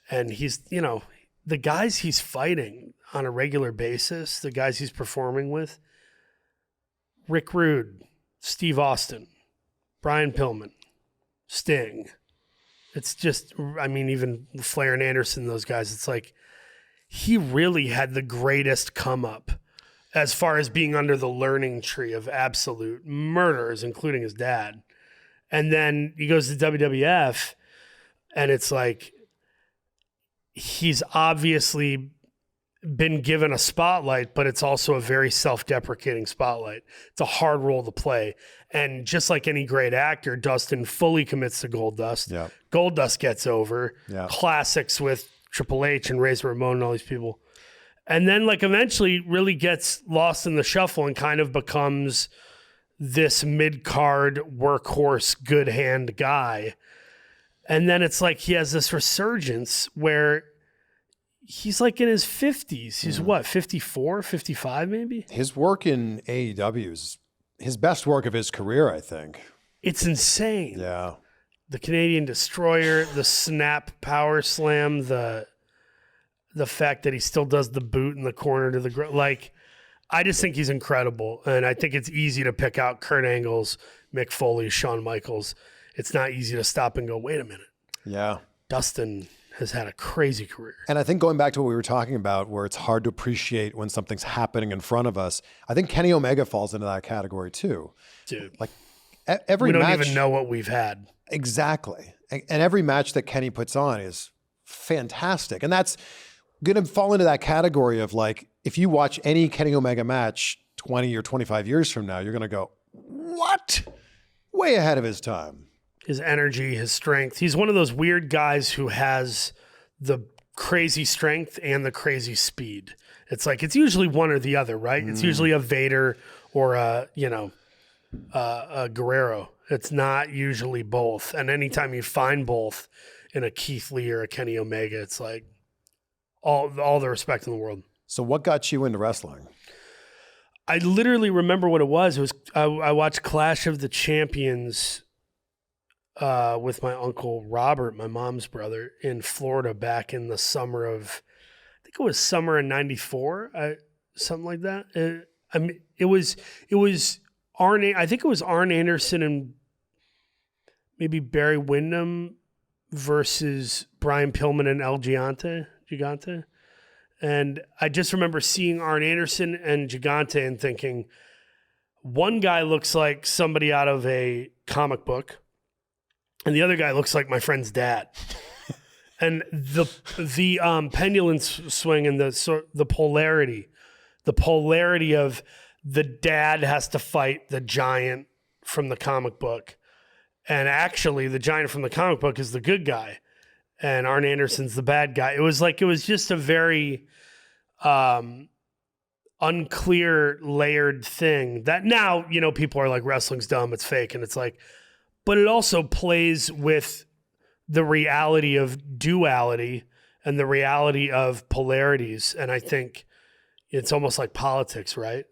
And he's, the guys he's fighting on a regular basis, the guys he's performing with, Rick Rude, Steve Austin, Brian Pillman, Sting. It's just, even Flair and Anderson, those guys, it's like he really had the greatest come up as far as being under the learning tree of absolute murderers, including his dad. And then he goes to WWF, and it's like he's obviously been given a spotlight, but it's also a very self-deprecating spotlight. It's a hard role to play. And just like any great actor, Dustin fully commits to Goldust. Yeah. Goldust gets over. Yeah. Classics with Triple H and Razor Ramon and all these people. And then eventually really gets lost in the shuffle and kind of becomes this mid-card workhorse, good hand guy. And then it's like he has this resurgence where he's in his 50s. He's what, 54, 55 maybe? His work in AEW is his best work of his career, I think. It's insane. Yeah. The Canadian Destroyer, the snap power slam, the fact that he still does the boot in the corner to the ground. I just think he's incredible. And I think it's easy to pick out Kurt Angle's, Mick Foley's, Shawn Michaels. It's not easy to stop and go, wait a minute. Yeah. Dustin has had a crazy career. And I think going back to what we were talking about, where it's hard to appreciate when something's happening in front of us, I think Kenny Omega falls into that category too. Dude. Every we don't match, even know what we've had. Exactly. And every match that Kenny puts on is fantastic. And that's going to fall into that category of like, if you watch any Kenny Omega match 20 or 25 years from now, you're going to go, what? Way ahead of his time. His energy, his strength. He's one of those weird guys who has the crazy strength and the crazy speed. It's like, it's usually one or the other, right? It's usually a Vader or a Guerrero. It's not usually both. And anytime you find both in a Keith Lee or a Kenny Omega, it's like all the respect in the world. So what got you into wrestling? I literally remember what it was. It was I watched Clash of the Champions with my uncle Robert, my mom's brother, in Florida back in the summer of, I think it was summer of '94, something like that. It was Arn. I think it was Arn Anderson and maybe Barry Windham versus Brian Pillman and El Gigante. And I just remember seeing Arn Anderson and Gigante and thinking, one guy looks like somebody out of a comic book, and the other guy looks like my friend's dad. And the pendulum swing and the polarity of the dad has to fight the giant from the comic book, and actually the giant from the comic book is the good guy, and Arn Anderson's the bad guy. It was just a very unclear, layered thing that now, people are like, wrestling's dumb, it's fake. And it's like, but it also plays with the reality of duality and the reality of polarities. And I think it's almost like politics, right?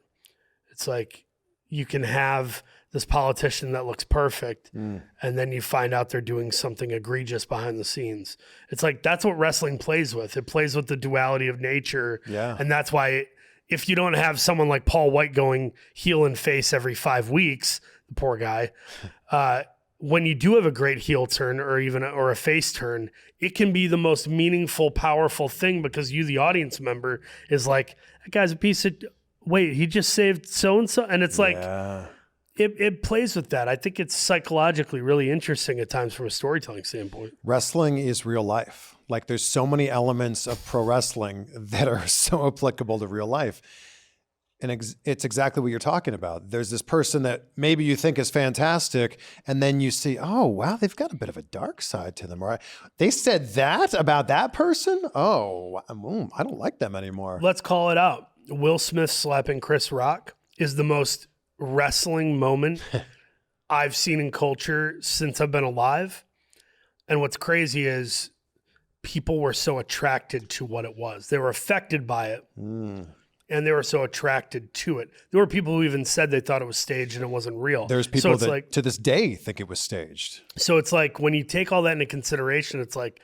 It's like you can have this politician that looks perfect, and then you find out they're doing something egregious behind the scenes. It's like, that's what wrestling plays with. It plays with the duality of nature. Yeah. And that's why if you don't have someone like Paul White going heel and face every 5 weeks, the poor guy, when you do have a great heel turn or a face turn, it can be the most meaningful, powerful thing, because you, the audience member, is like, that guy's a piece of, wait, he just saved so-and-so. And it's like, It plays with that. I think it's psychologically really interesting at times from a storytelling standpoint. Wrestling is real life. Like, there's so many elements of pro wrestling that are so applicable to real life. And it's exactly what you're talking about. There's this person that maybe you think is fantastic, and then you see, oh, wow, they've got a bit of a dark side to them. Or they said that about that person? Oh, I don't like them anymore. Let's call it out. Will Smith slapping Chris Rock is the most wrestling moment I've seen in culture since I've been alive. And what's crazy is people were so attracted to what it was. They were affected by it. And they were so attracted to it. There were people who even said they thought it was staged and it wasn't real. There's people that to this day think it was staged. So it's like, when you take all that into consideration, it's like,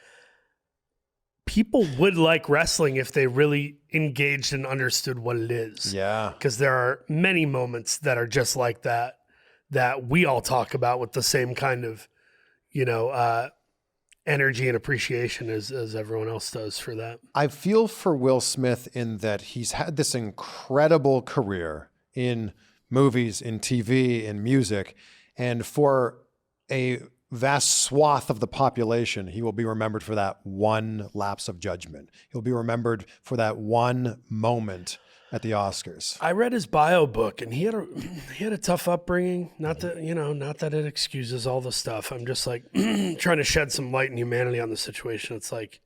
people would like wrestling if they really engaged and understood what it is. Yeah. Because there are many moments that are just like that we all talk about with the same kind of, energy and appreciation as everyone else does for that. I feel for Will Smith in that he's had this incredible career in movies, in TV, in music, and for a vast swath of the population, he will be remembered for that one lapse of judgment. He'll be remembered for that one moment at the Oscars. I read his bio book, and he had a tough upbringing. Not that it excuses all the stuff. I'm just like trying to shed some light and humanity on the situation. It's like,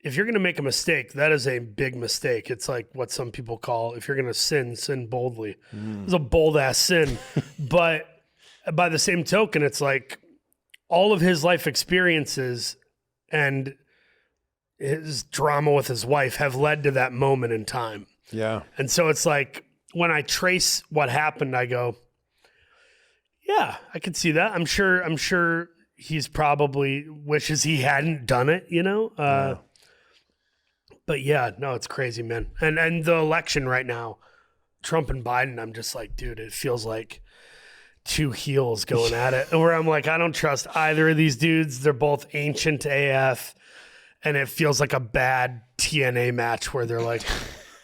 if you're going to make a mistake, that is a big mistake. It's like what some people call, if you're going to sin boldly. It's a bold ass sin. But by the same token, it's like all of his life experiences and his drama with his wife have led to that moment in time. Yeah. And so it's like, when I trace what happened, I go, yeah, I could see that. I'm sure he's probably wishes he hadn't done it, Yeah. But yeah, no, it's crazy, man. And the election right now, Trump and Biden, I'm just like, dude, it feels like two heels going at it, where I'm like, I don't trust either of these dudes. They're both ancient AF, and it feels like a bad TNA match where they're like,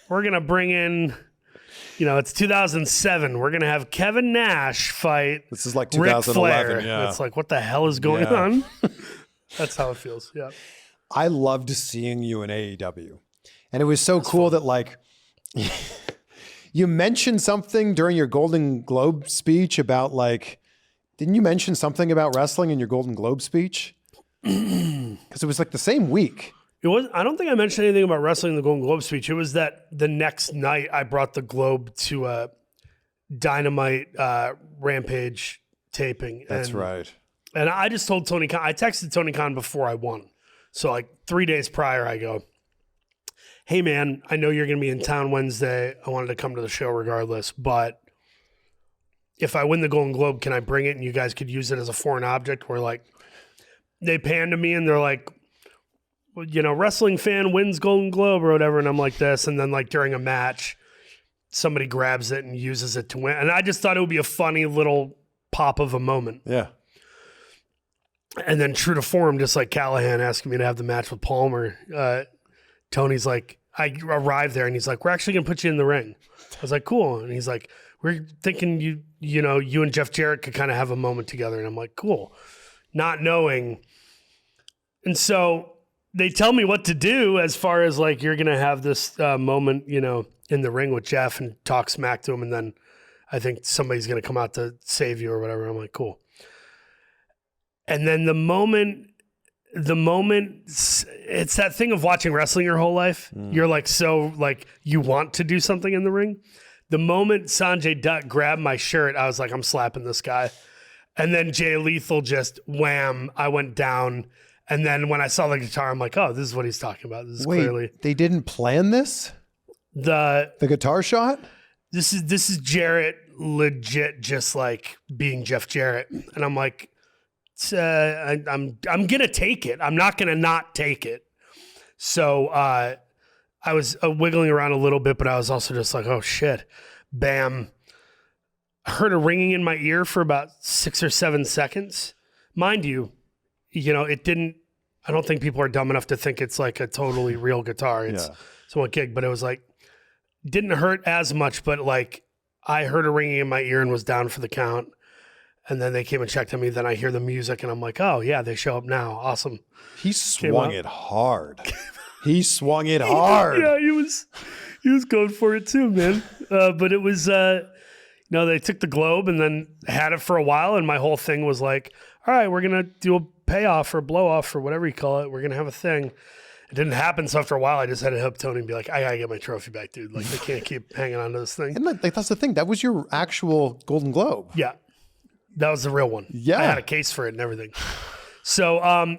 we're going to bring in, it's 2007. We're going to have Kevin Nash fight This is like Ric 2011. Flair. Yeah. It's like, what the hell is going on? That's how it feels. Yeah. I loved seeing you in AEW. And it was so cool that like you mentioned something during your Golden Globe speech about like, didn't you mention something about wrestling in your Golden Globe speech? Because it was like the same week. It was. I don't think I mentioned anything about wrestling in the Golden Globe speech. It was that the next night I brought the Globe to a Dynamite Rampage taping. That's right. And I just told Tony Khan, I texted Tony Khan before I won. So like 3 days prior, I go, hey man, I know you're going to be in town Wednesday. I wanted to come to the show regardless, but if I win the Golden Globe, can I bring it and you guys could use it as a foreign object? Where like, they pan to me and they're like, well, wrestling fan wins Golden Globe or whatever. And I'm like this. And then like during a match, somebody grabs it and uses it to win. And I just thought it would be a funny little pop of a moment. Yeah. And then true to form, just like Callahan asking me to have the match with Palmer, Tony's like, I arrived there and he's like, we're actually going to put you in the ring. I was like, cool. And he's like, we're thinking you and Jeff Jarrett could kind of have a moment together. And I'm like, cool. Not knowing. And so they tell me what to do as far as like, you're going to have this moment, in the ring with Jeff and talk smack to him. And then I think somebody's going to come out to save you or whatever. I'm like, cool. And then the moment, it's that thing of watching wrestling your whole life. You're like, so like you want to do something in the ring. The moment Sanjay Dutt grabbed my shirt, I was like, I'm slapping this guy. And then Jay Lethal just wham, I went down. And then when I saw the guitar, I'm like, oh, this is what he's talking about. This is clearly. They didn't plan this? The guitar shot? This is Jarrett legit just like being Jeff Jarrett. And I'm like, I'm gonna take it. I'm not gonna not take it. So I was wiggling around a little bit, but I was also just like, oh shit, bam. I heard a ringing in my ear for about 6 or 7 seconds. Mind you, it didn't. I don't think people are dumb enough to think it's like a totally real guitar. It's somewhat gig, but it was like didn't hurt as much, but like I heard a ringing in my ear and was down for the count. And then they came and checked on me. Then I hear the music and I'm like, oh yeah, they show up now. Awesome. He swung it hard. He swung it hard. Yeah, he was going for it too, man. But it was, they took the Globe and then had it for a while. And my whole thing was like, all right, we're going to do a payoff or blow off or whatever you call it. We're going to have a thing. It didn't happen. So after a while, I just had to help Tony and be like, I got to get my trophy back, dude. Like, I can't keep hanging on to this thing. And that's the thing. That was your actual Golden Globe. Yeah. That was the real one. Yeah. I had a case for it and everything. So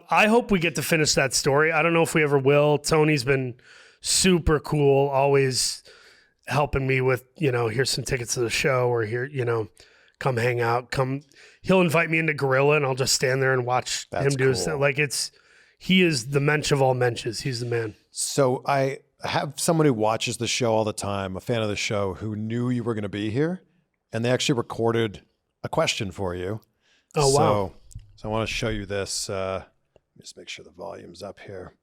I hope we get to finish that story. I don't know if we ever will. Tony's been super cool, always helping me with, here's some tickets to the show or here, come hang out. He'll invite me into Gorilla and I'll just stand there and watch him do his thing. Like he is the mensch of all mensches. He's the man. So I have someone who watches the show all the time, a fan of the show, who knew you were going to be here, and they actually recorded a question for you. Oh, wow. So I want to show you this. Just make sure the volume's up here.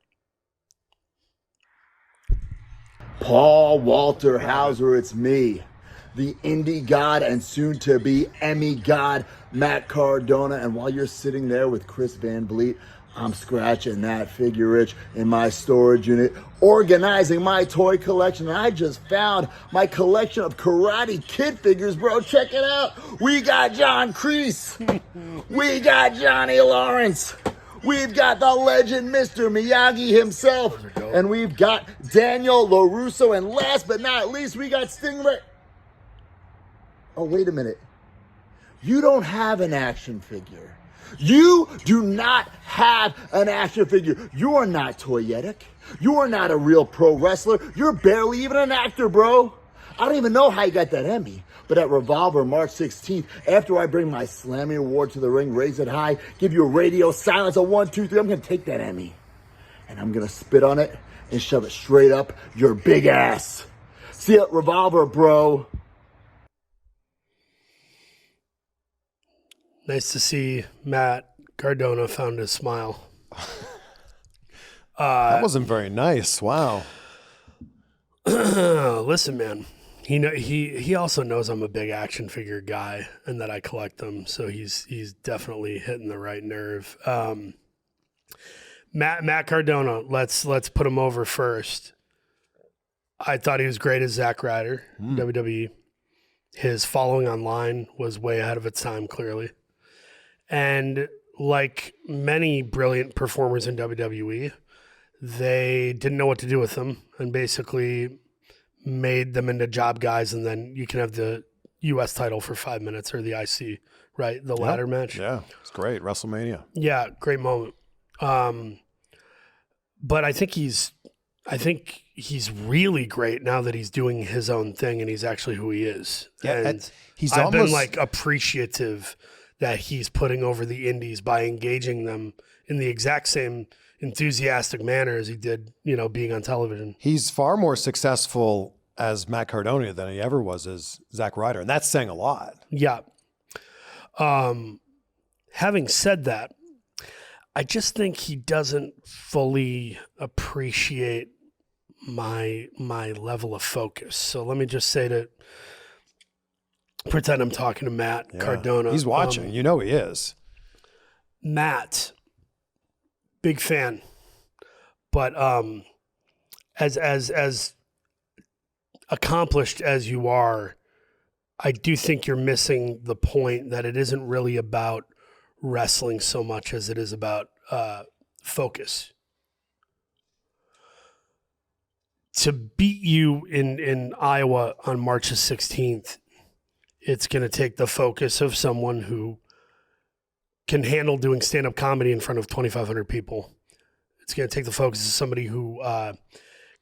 Paul Walter Hauser, it's me, the indie god and soon to be Emmy god, Matt Cardona. And while you're sitting there with Chris Van Vliet, I'm scratching that figure itch in my storage unit, organizing my toy collection. And I just found my collection of Karate Kid figures, bro. Check it out. We got John Kreese. We got Johnny Lawrence. We've got the legend Mr. Miyagi himself. And we've got Daniel LaRusso. And last but not least, we got Stingray. Oh, wait a minute. You don't have an action figure. You do not have an action figure. You are not toyetic. You are not a real pro wrestler. You're barely even an actor, bro. I don't even know how you got that Emmy. But at Revolver March 16th, after I bring my Slammy Award to the ring, raise it high, give you a radio silence, a 1, 2, 3, I'm going to take that Emmy. And I'm going to spit on it and shove it straight up your big ass. See you at Revolver, bro. Nice to see Matt Cardona found his smile. That wasn't very nice. Wow. Listen, man, He also knows I'm a big action figure guy and that I collect them, so he's definitely hitting the right nerve. Matt Cardona, let's put him over first. I thought he was great as Zack Ryder, WWE. His following online was way ahead of its time, clearly. And like many brilliant performers in WWE, they didn't know what to do with them and basically made them into job guys, and then you can have the U.S. title for 5 minutes or the IC, right? The ladder match. Yeah, it's great. WrestleMania. Yeah, great moment. But I think he's really great now that he's doing his own thing and he's actually who he is. Yeah, and I've been like appreciative that he's putting over the indies by engaging them in the exact same enthusiastic manner as he did, being on television. He's far more successful as Matt Cardona than he ever was as Zack Ryder, and that's saying a lot. Yeah. Having said that, I just think he doesn't fully appreciate my level of focus. So let me just say pretend I'm talking to Matt Cardona. He's watching. He is. Matt, big fan. But as accomplished as you are, I do think you're missing the point that it isn't really about wrestling so much as it is about focus. To beat you in Iowa on March the 16th, it's going to take the focus of someone who can handle doing stand-up comedy in front of 2,500 people. It's going to take the focus of somebody who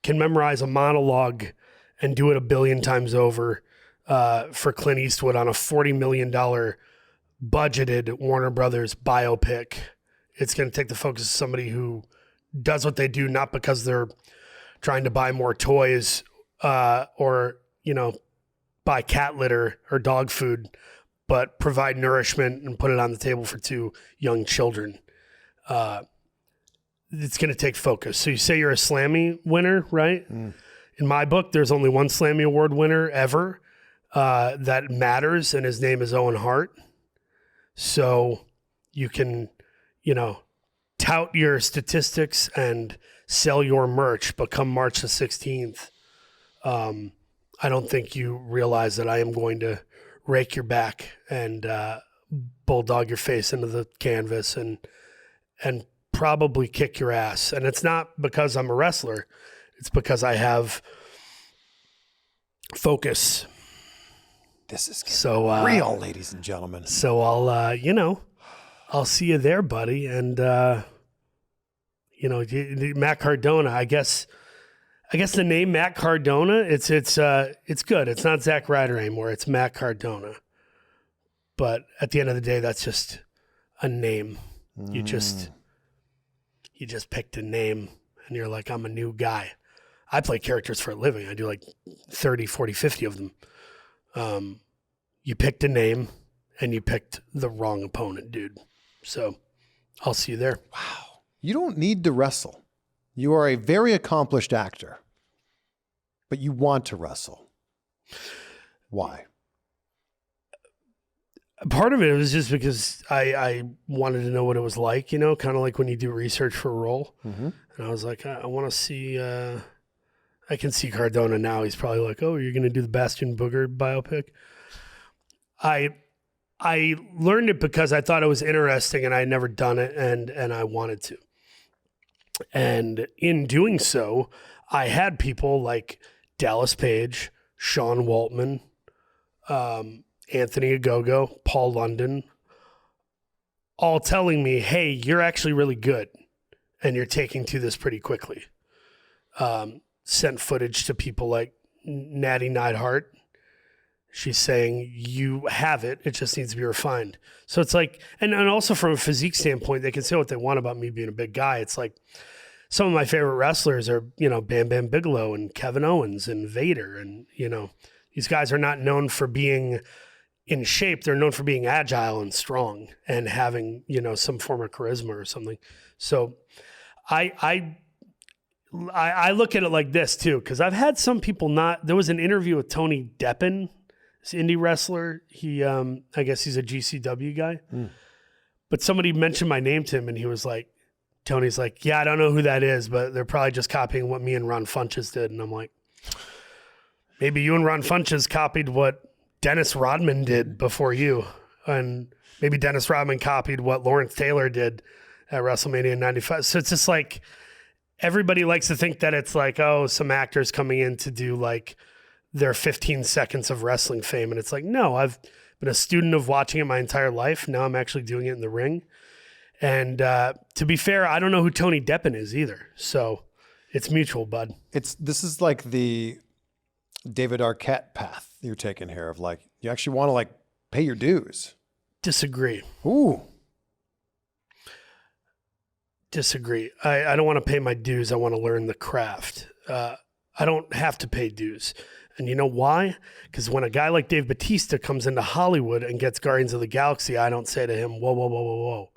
can memorize a monologue and do it 1 billion times over for Clint Eastwood on a $40 million budgeted Warner Brothers biopic. It's going to take the focus of somebody who does what they do not because they're trying to buy more toys or buy cat litter or dog food, but provide nourishment and put it on the table for 2 young children. It's going to take focus. So you say you're a Slammy winner, right? Mm. In my book, there's only one Slammy Award winner ever that matters, and his name is Owen Hart. So you can, tout your statistics and sell your merch, but come March the 16th, I don't think you realize that I am going to rake your back and bulldog your face into the canvas and probably kick your ass. And it's not because I'm a wrestler. It's because I have focus. This is so real, ladies and gentlemen. So I'll see you there, buddy. And, Matt Cardona, I guess the name Matt Cardona, it's good. It's not Zack Ryder anymore. It's Matt Cardona. But at the end of the day, that's just a name. You just picked a name and you're like, I'm a new guy. I play characters for a living. I do like 30, 40, 50 of them. You picked a name and you picked the wrong opponent, dude. So I'll see you there. Wow. You don't need to wrestle. You are a very accomplished actor, but you want to wrestle. Why? Part of it was just because I wanted to know what it was like, kind of like when you do research for a role. Mm-hmm. And I was like, I want to see, I can see Cardona now. He's probably like, oh, you're going to do the Bastion Booger biopic? I learned it because I thought it was interesting and I had never done it and I wanted to. And in doing so, I had people like Dallas Page, Sean Waltman, Anthony Ogogo, Paul London, all telling me, hey, you're actually really good and you're taking to this pretty quickly. Sent footage to people like Natty Neidhart. She's saying, you have it. It just needs to be refined. So it's like, and also from a physique standpoint, they can say what they want about me being a big guy. It's like some of my favorite wrestlers are, Bam Bam Bigelow and Kevin Owens and Vader. And, these guys are not known for being in shape. They're known for being agile and strong and having, some form of charisma or something. So I I look at it like this too, because I've had some people not. There was an interview with Tony Deppen, this indie wrestler. He, I guess he's a GCW guy. But somebody mentioned my name to him, and he was like, Tony's like, yeah, I don't know who that is, but they're probably just copying what me and Ron Funches did. And I'm like, maybe you and Ron Funches copied what Dennis Rodman did before you. And maybe Dennis Rodman copied what Lawrence Taylor did at WrestleMania 95. So it's just like, everybody likes to think that it's like, oh, some actors coming in to do like their 15 seconds of wrestling fame. And it's like, no, I've been a student of watching it my entire life. Now I'm actually doing it in the ring. And to be fair, I don't know who Tony Deppen is either. So it's mutual, bud. This is like the David Arquette path you're taking here of like, you actually want to like pay your dues. Disagree. Ooh. Disagree. I don't want to pay my dues. I want to learn the craft. I don't have to pay dues. And you know why? Because when a guy like Dave Bautista comes into Hollywood and gets Guardians of the Galaxy, I don't say to him, whoa, whoa, whoa, whoa, whoa,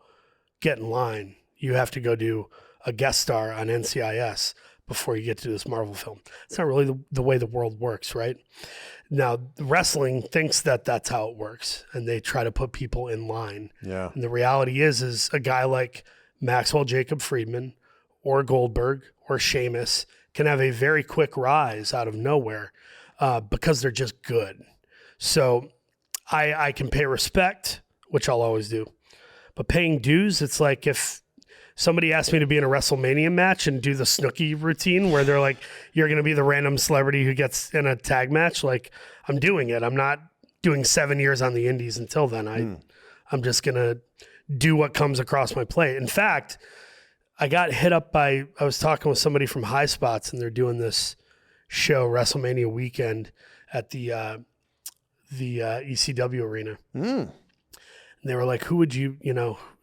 get in line. You have to go do a guest star on NCIS before you get to this Marvel film. It's not really the way the world works, right? Now, wrestling thinks that that's how it works, and they try to put people in line. Yeah. And the reality is a guy like Maxwell Jacob Friedman or Goldberg or Sheamus can have a very quick rise out of nowhere because they're just good. So I can pay respect, which I'll always do. But paying dues, it's like if somebody asked me to be in a WrestleMania match and do the Snooki routine where they're like, you're going to be the random celebrity who gets in a tag match, like I'm doing it. I'm not doing 7 years on the indies until then. I'm just going to do what comes across my plate. In fact, I got hit up I was talking with somebody from High Spots, and they're doing this show WrestleMania weekend at the ECW arena. And they were like, who would you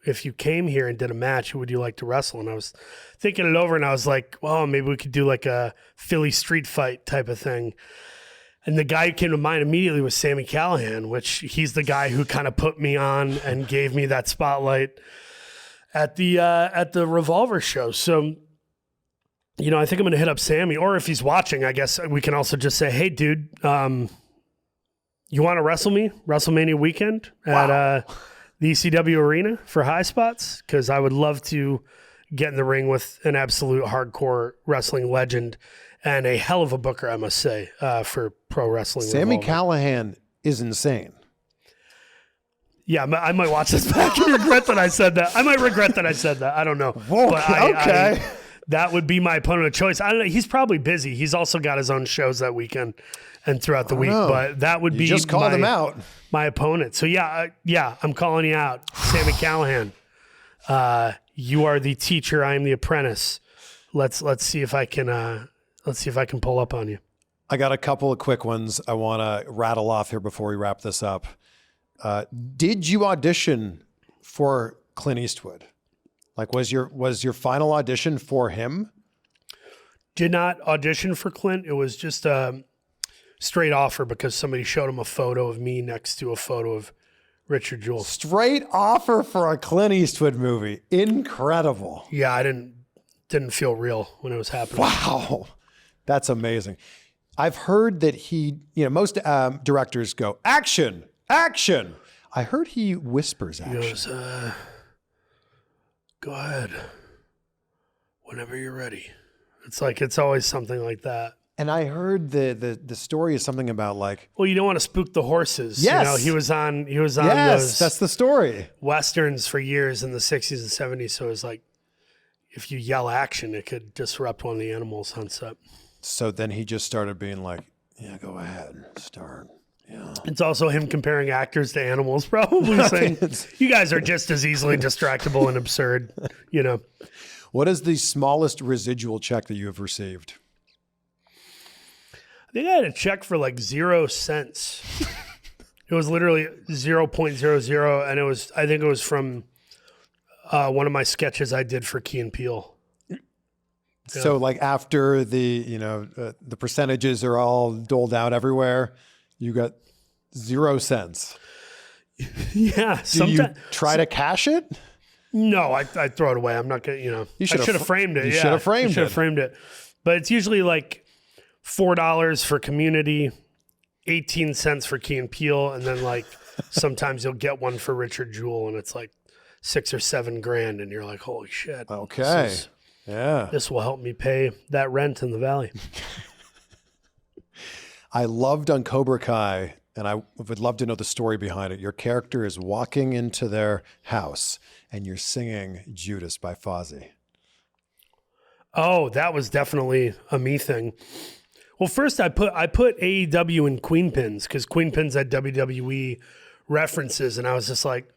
if you came here and did a match, who would you like to wrestle? And I was thinking it over, and I was like, well, maybe we could do like a Philly street fight type of thing. And the guy who came to mind immediately was Sami Callihan, which he's the guy who kind of put me on and gave me that spotlight at the Revolver show. So, I think I'm going to hit up Sammy, or if he's watching, I guess we can also just say, hey, dude, you want to wrestle me WrestleMania weekend at the ECW arena for High Spots? Because I would love to get in the ring with an absolute hardcore wrestling legend and a hell of a booker, I must say, for pro wrestling. Sami Revolver. Callihan is insane. Yeah, I might watch this back and regret that I said that. I might regret that I said that. I don't know. Whoa, but okay. That would be my opponent of choice. I don't know. He's probably busy. He's also got his own shows that weekend and throughout the week. know. But that would be just called him out. My opponent. So yeah, I'm calling you out, Sami Callihan. You are the teacher. I am the apprentice. Let's see if I can. Let's see if I can pull up on you. I got a couple of quick ones I want to rattle off here before we wrap this up. Did you audition for Clint Eastwood? Like, was your final audition for him? Did not audition for Clint. It was just a straight offer because somebody showed him a photo of me next to a photo of Richard Jewell. Straight offer for a Clint Eastwood movie. Incredible. Yeah, I didn't feel real when it was happening. Wow. That's amazing. I've heard that most directors go, action, action. I heard he whispers action. He goes, go ahead. Whenever you're ready. It's like, it's always something like that. And I heard the story is something about like, well, you don't want to spook the horses. Yes. He was on yes, those that's the story. Westerns for years in the 60s and 70s. So it was like, if you yell action, it could disrupt one of the animals on set. So then he just started being like, yeah, go ahead, start. Yeah. It's also him comparing actors to animals, probably saying, you guys are just as easily distractible and absurd, What is the smallest residual check that you have received? I think I had a check for like 0 cents. It was literally 0.00, and I think it was from one of my sketches I did for Key and Peele. Yeah. So like after the percentages are all doled out everywhere, you got 0 cents. Yeah. Do you try to cash it? No, I throw it away. I'm not gonna, I should have framed it. You should have framed it. Should have framed it. But it's usually like $4 for Community, 18 cents for Key and Peele, and then like sometimes you'll get one for Richard Jewell, and it's like $6 or $7 grand, and you're like, holy shit. Okay. This will help me pay that rent in the Valley. I loved on Cobra Kai, and I would love to know the story behind it. Your character is walking into their house, and you're singing Judas by Fozzy. Oh, that was definitely a me thing. Well, first I put AEW in Queenpins because Queenpins had WWE references, and I was just like,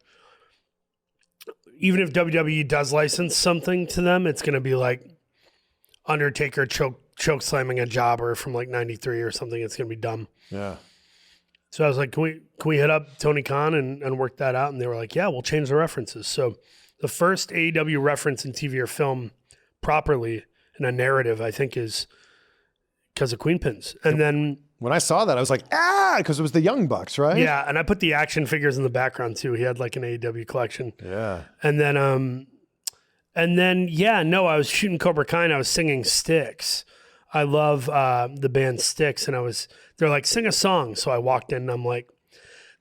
even if WWE does license something to them, it's going to be like Undertaker choke slamming a jobber from like 93 or something. It's going to be dumb. Yeah. So I was like, can we hit up Tony Khan and work that out? And they were like, yeah, we'll change the references. So the first AEW reference in TV or film properly in a narrative, I think, is because of Queenpins. And then when I saw that, I was like, because it was the Young Bucks, right? Yeah, and I put the action figures in the background too. He had like an AEW collection. Yeah. And then I was shooting Cobra Kai and I was singing Styx. I love the band Styx, and they're like, sing a song. So I walked in and I'm like,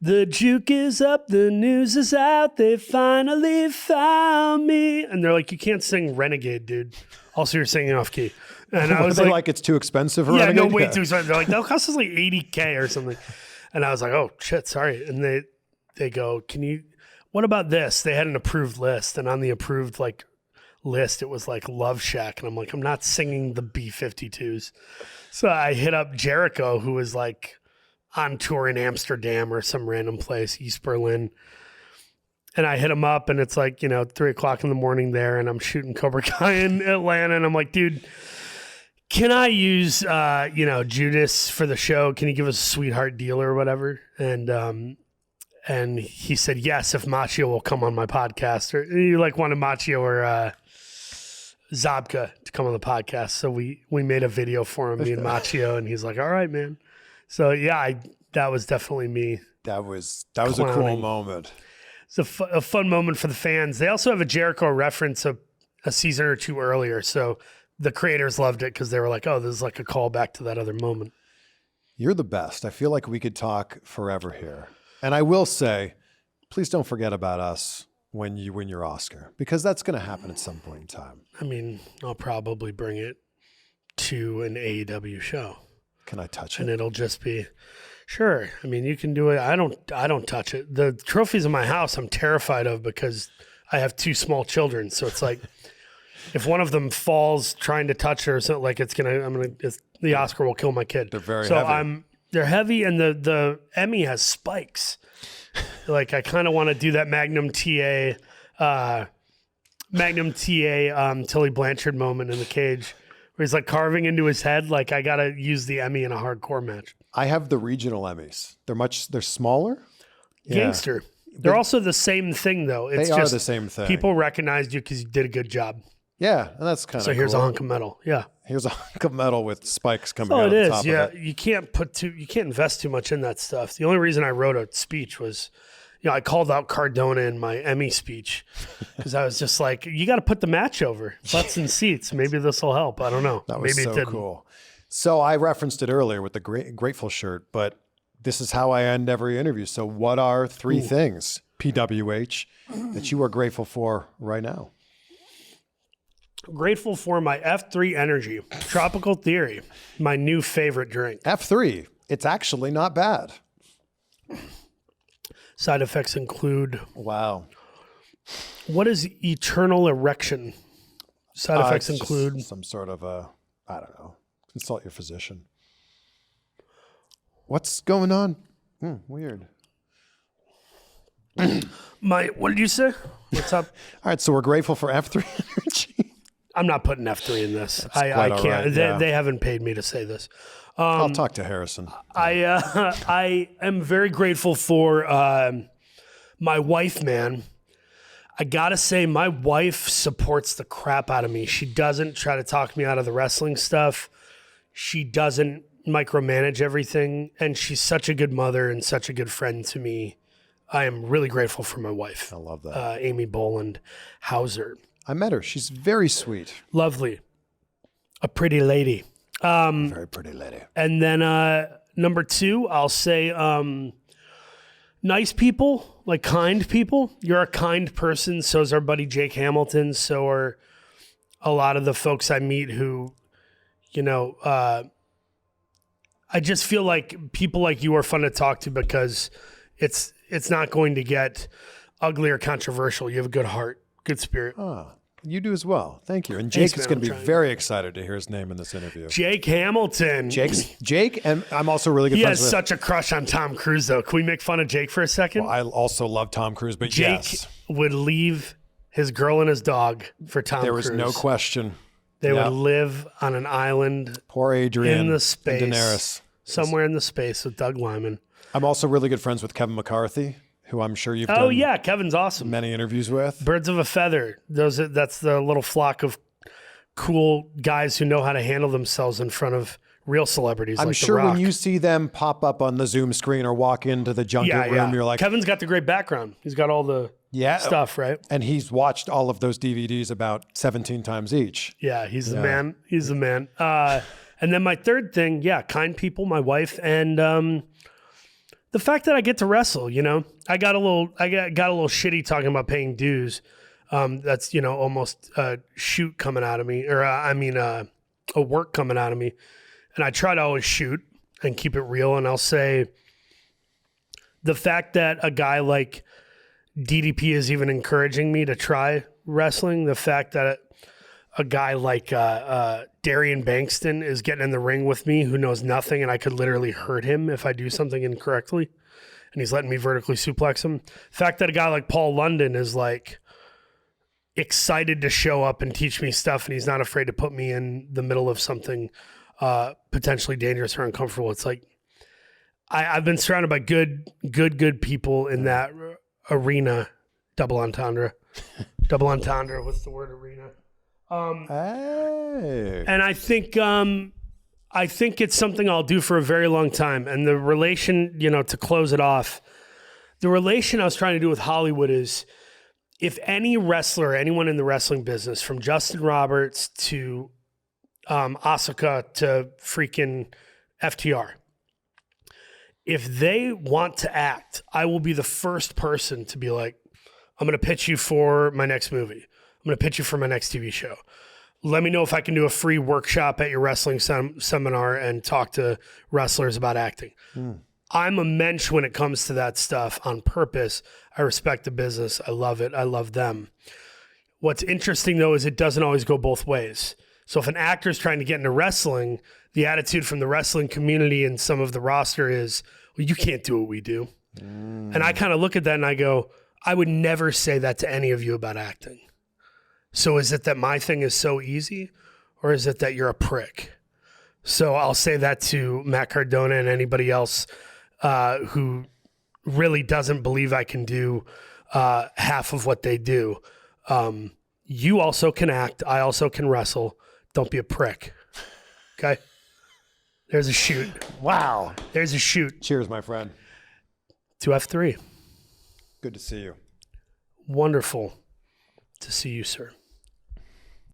the juke is up, the news is out, they finally found me. And they're like, you can't sing Renegade, dude. Also, you're singing off key. And I was like, it's too expensive for Renegade? Yeah, no, way too expensive. They're like, that'll cost us like $80K or something. And I was like, oh shit, sorry. And they go, what about this? They had an approved list, and on the approved like list, it was like Love Shack. And I'm like, I'm not singing the B-52s. So I hit up Jericho, who was like on tour in Amsterdam or some random place, East Berlin. And I hit him up, and it's like, 3:00 in the morning there, and I'm shooting Cobra Kai in Atlanta. And I'm like, dude, can I use, Judas for the show? Can you give us a sweetheart deal or whatever? And he said, yes, if Machio will come on my podcast. Or you like wanted Machio or Zabka to come on the podcast. So we made a video for him, me and Machio, and he's like, all right, man. So yeah, that was definitely me. That was a cool moment. It's a fun moment for the fans. They also have a Jericho reference a season or two earlier. So the creators loved it because they were like, oh, this is like a callback to that other moment. You're the best. I feel like we could talk forever here. And I will say, please don't forget about us when you win your Oscar, because that's going to happen at some point in time. I mean, I'll probably bring it to an AEW show. Can I touch it? And it'll just be, sure. I mean, you can do it. I don't touch it. The trophies in my house, I'm terrified of because I have 2 small children. So it's like, if one of them falls trying to touch it or something, like the Oscar will kill my kid. They're very heavy. They're heavy, and the Emmy has spikes. Like, I kind of want to do that Magnum TA Tully Blanchard moment in the cage where he's like carving into his head. Like, I got to use the Emmy in a hardcore match. I have the regional Emmys. They're smaller. Gangster. Yeah. They're also the same thing, though. It's they are just the same thing. People recognized you because you did a good job. Yeah, and that's kind of so. Here's a hunk of metal. Yeah, here's a hunk of metal with spikes coming out of the top of it. Yeah, you can't invest too much in that stuff. The only reason I wrote a speech was, I called out Cardona in my Emmy speech because I was just like, you got to put the match over butts and seats. Maybe this will help. I don't know. That was Maybe so it didn't. Cool. So I referenced it earlier with the Grateful shirt, but this is how I end every interview. So what are 3 things, PWH, that you are grateful for right now? Grateful for my F3 Energy, Tropical Theory, my new favorite drink. F3, it's actually not bad. Side effects include... Wow. What is eternal erection? Side effects include... Some sort of I don't know. Consult your physician. What's going on? Weird. What did you say? What's up? All right, so we're grateful for F3 Energy. I'm not putting F3 in this. I can't. Right, yeah. They haven't paid me to say this. I'll talk to Harrison. I am very grateful for my wife, man. I gotta say, my wife supports the crap out of me. She doesn't try to talk me out of the wrestling stuff. She doesn't micromanage everything, and she's such a good mother and such a good friend to me. I am really grateful for my wife. I love that. Amy Boland Hauser. I met her. She's very sweet. Lovely. A pretty lady. Very pretty lady. And then number 2, I'll say nice people, like kind people. You're a kind person. So is our buddy Jake Hamilton. So are a lot of the folks I meet who, you know, I just feel like people like you are fun to talk to because it's not going to get ugly or controversial. You have a good heart, good spirit. Ah, you do as well. Thank you. And Jake Thanks, is man. going to be very excited to hear his name in this interview. Jake Hamilton. Jake, and I'm also really good He friends has with. such a crush on Tom Cruise, though. Can we make fun of Jake for a second? I also love Tom Cruise, but Jake yes, would leave his girl and his dog for Tom there Cruise. was no question. They Yeah. would live on an island Poor Adrian in the space, and Daenerys. somewhere in the space with Doug Lyman. I'm also really good friends with Kevin McCarthy, who I'm sure you've Oh done yeah, Kevin's awesome. many interviews with. Birds of a feather. That's the little flock of cool guys who know how to handle themselves in front of real celebrities. I'm like sure The Rock. when you see them pop up on the Zoom screen or walk into the junket room, you're like, Kevin's got the great background. He's got all the yeah, stuff, right? and he's watched all of those DVDs about 17 times each. Yeah, he's the man. He's the man. And then my third thing, kind people, my wife, and the fact that I get to wrestle. You know, I got a little shitty talking about paying dues. That's almost a shoot coming out of me, or a work coming out of me, and I try to always shoot and keep it real. And I'll say the fact that a guy like DDP is even encouraging me to try wrestling, the fact that a guy like Darian Bankston is getting in the ring with me who knows nothing and I could literally hurt him if I do something incorrectly, and he's letting me vertically suplex him. The fact that a guy like Paul London is like excited to show up and teach me stuff and he's not afraid to put me in the middle of something potentially dangerous or uncomfortable. It's like I've been surrounded by good people in that arena. Double entendre. Double entendre. What's the word? Arena. Hey. And I think it's something I'll do for a very long time. And the relation, to close it off, the relation I was trying to do with Hollywood is if any wrestler, anyone in the wrestling business, from Justin Roberts to Asuka to freaking FTR, if they want to act, I will be the first person to be like, I'm going to pitch you for my next movie. I'm going to pitch you for my next TV show. Let me know if I can do a free workshop at your wrestling seminar and talk to wrestlers about acting. I'm a mensch when it comes to that stuff on purpose. I respect the business. I love it. I love them. What's interesting, though, is it doesn't always go both ways. So if an actor is trying to get into wrestling, the attitude from the wrestling community and some of the roster is, well, you can't do what we do. And I kind of look at that and I go, I would never say that to any of you about acting. So is it that my thing is so easy, or is it that you're a prick? So I'll say that to Matt Cardona and anybody else who really doesn't believe I can do half of what they do. You also can act. I also can wrestle. Don't be a prick. Okay? There's a shoot. Wow. There's a shoot. Cheers, my friend. To F3. Good to see you. Wonderful to see you, sir.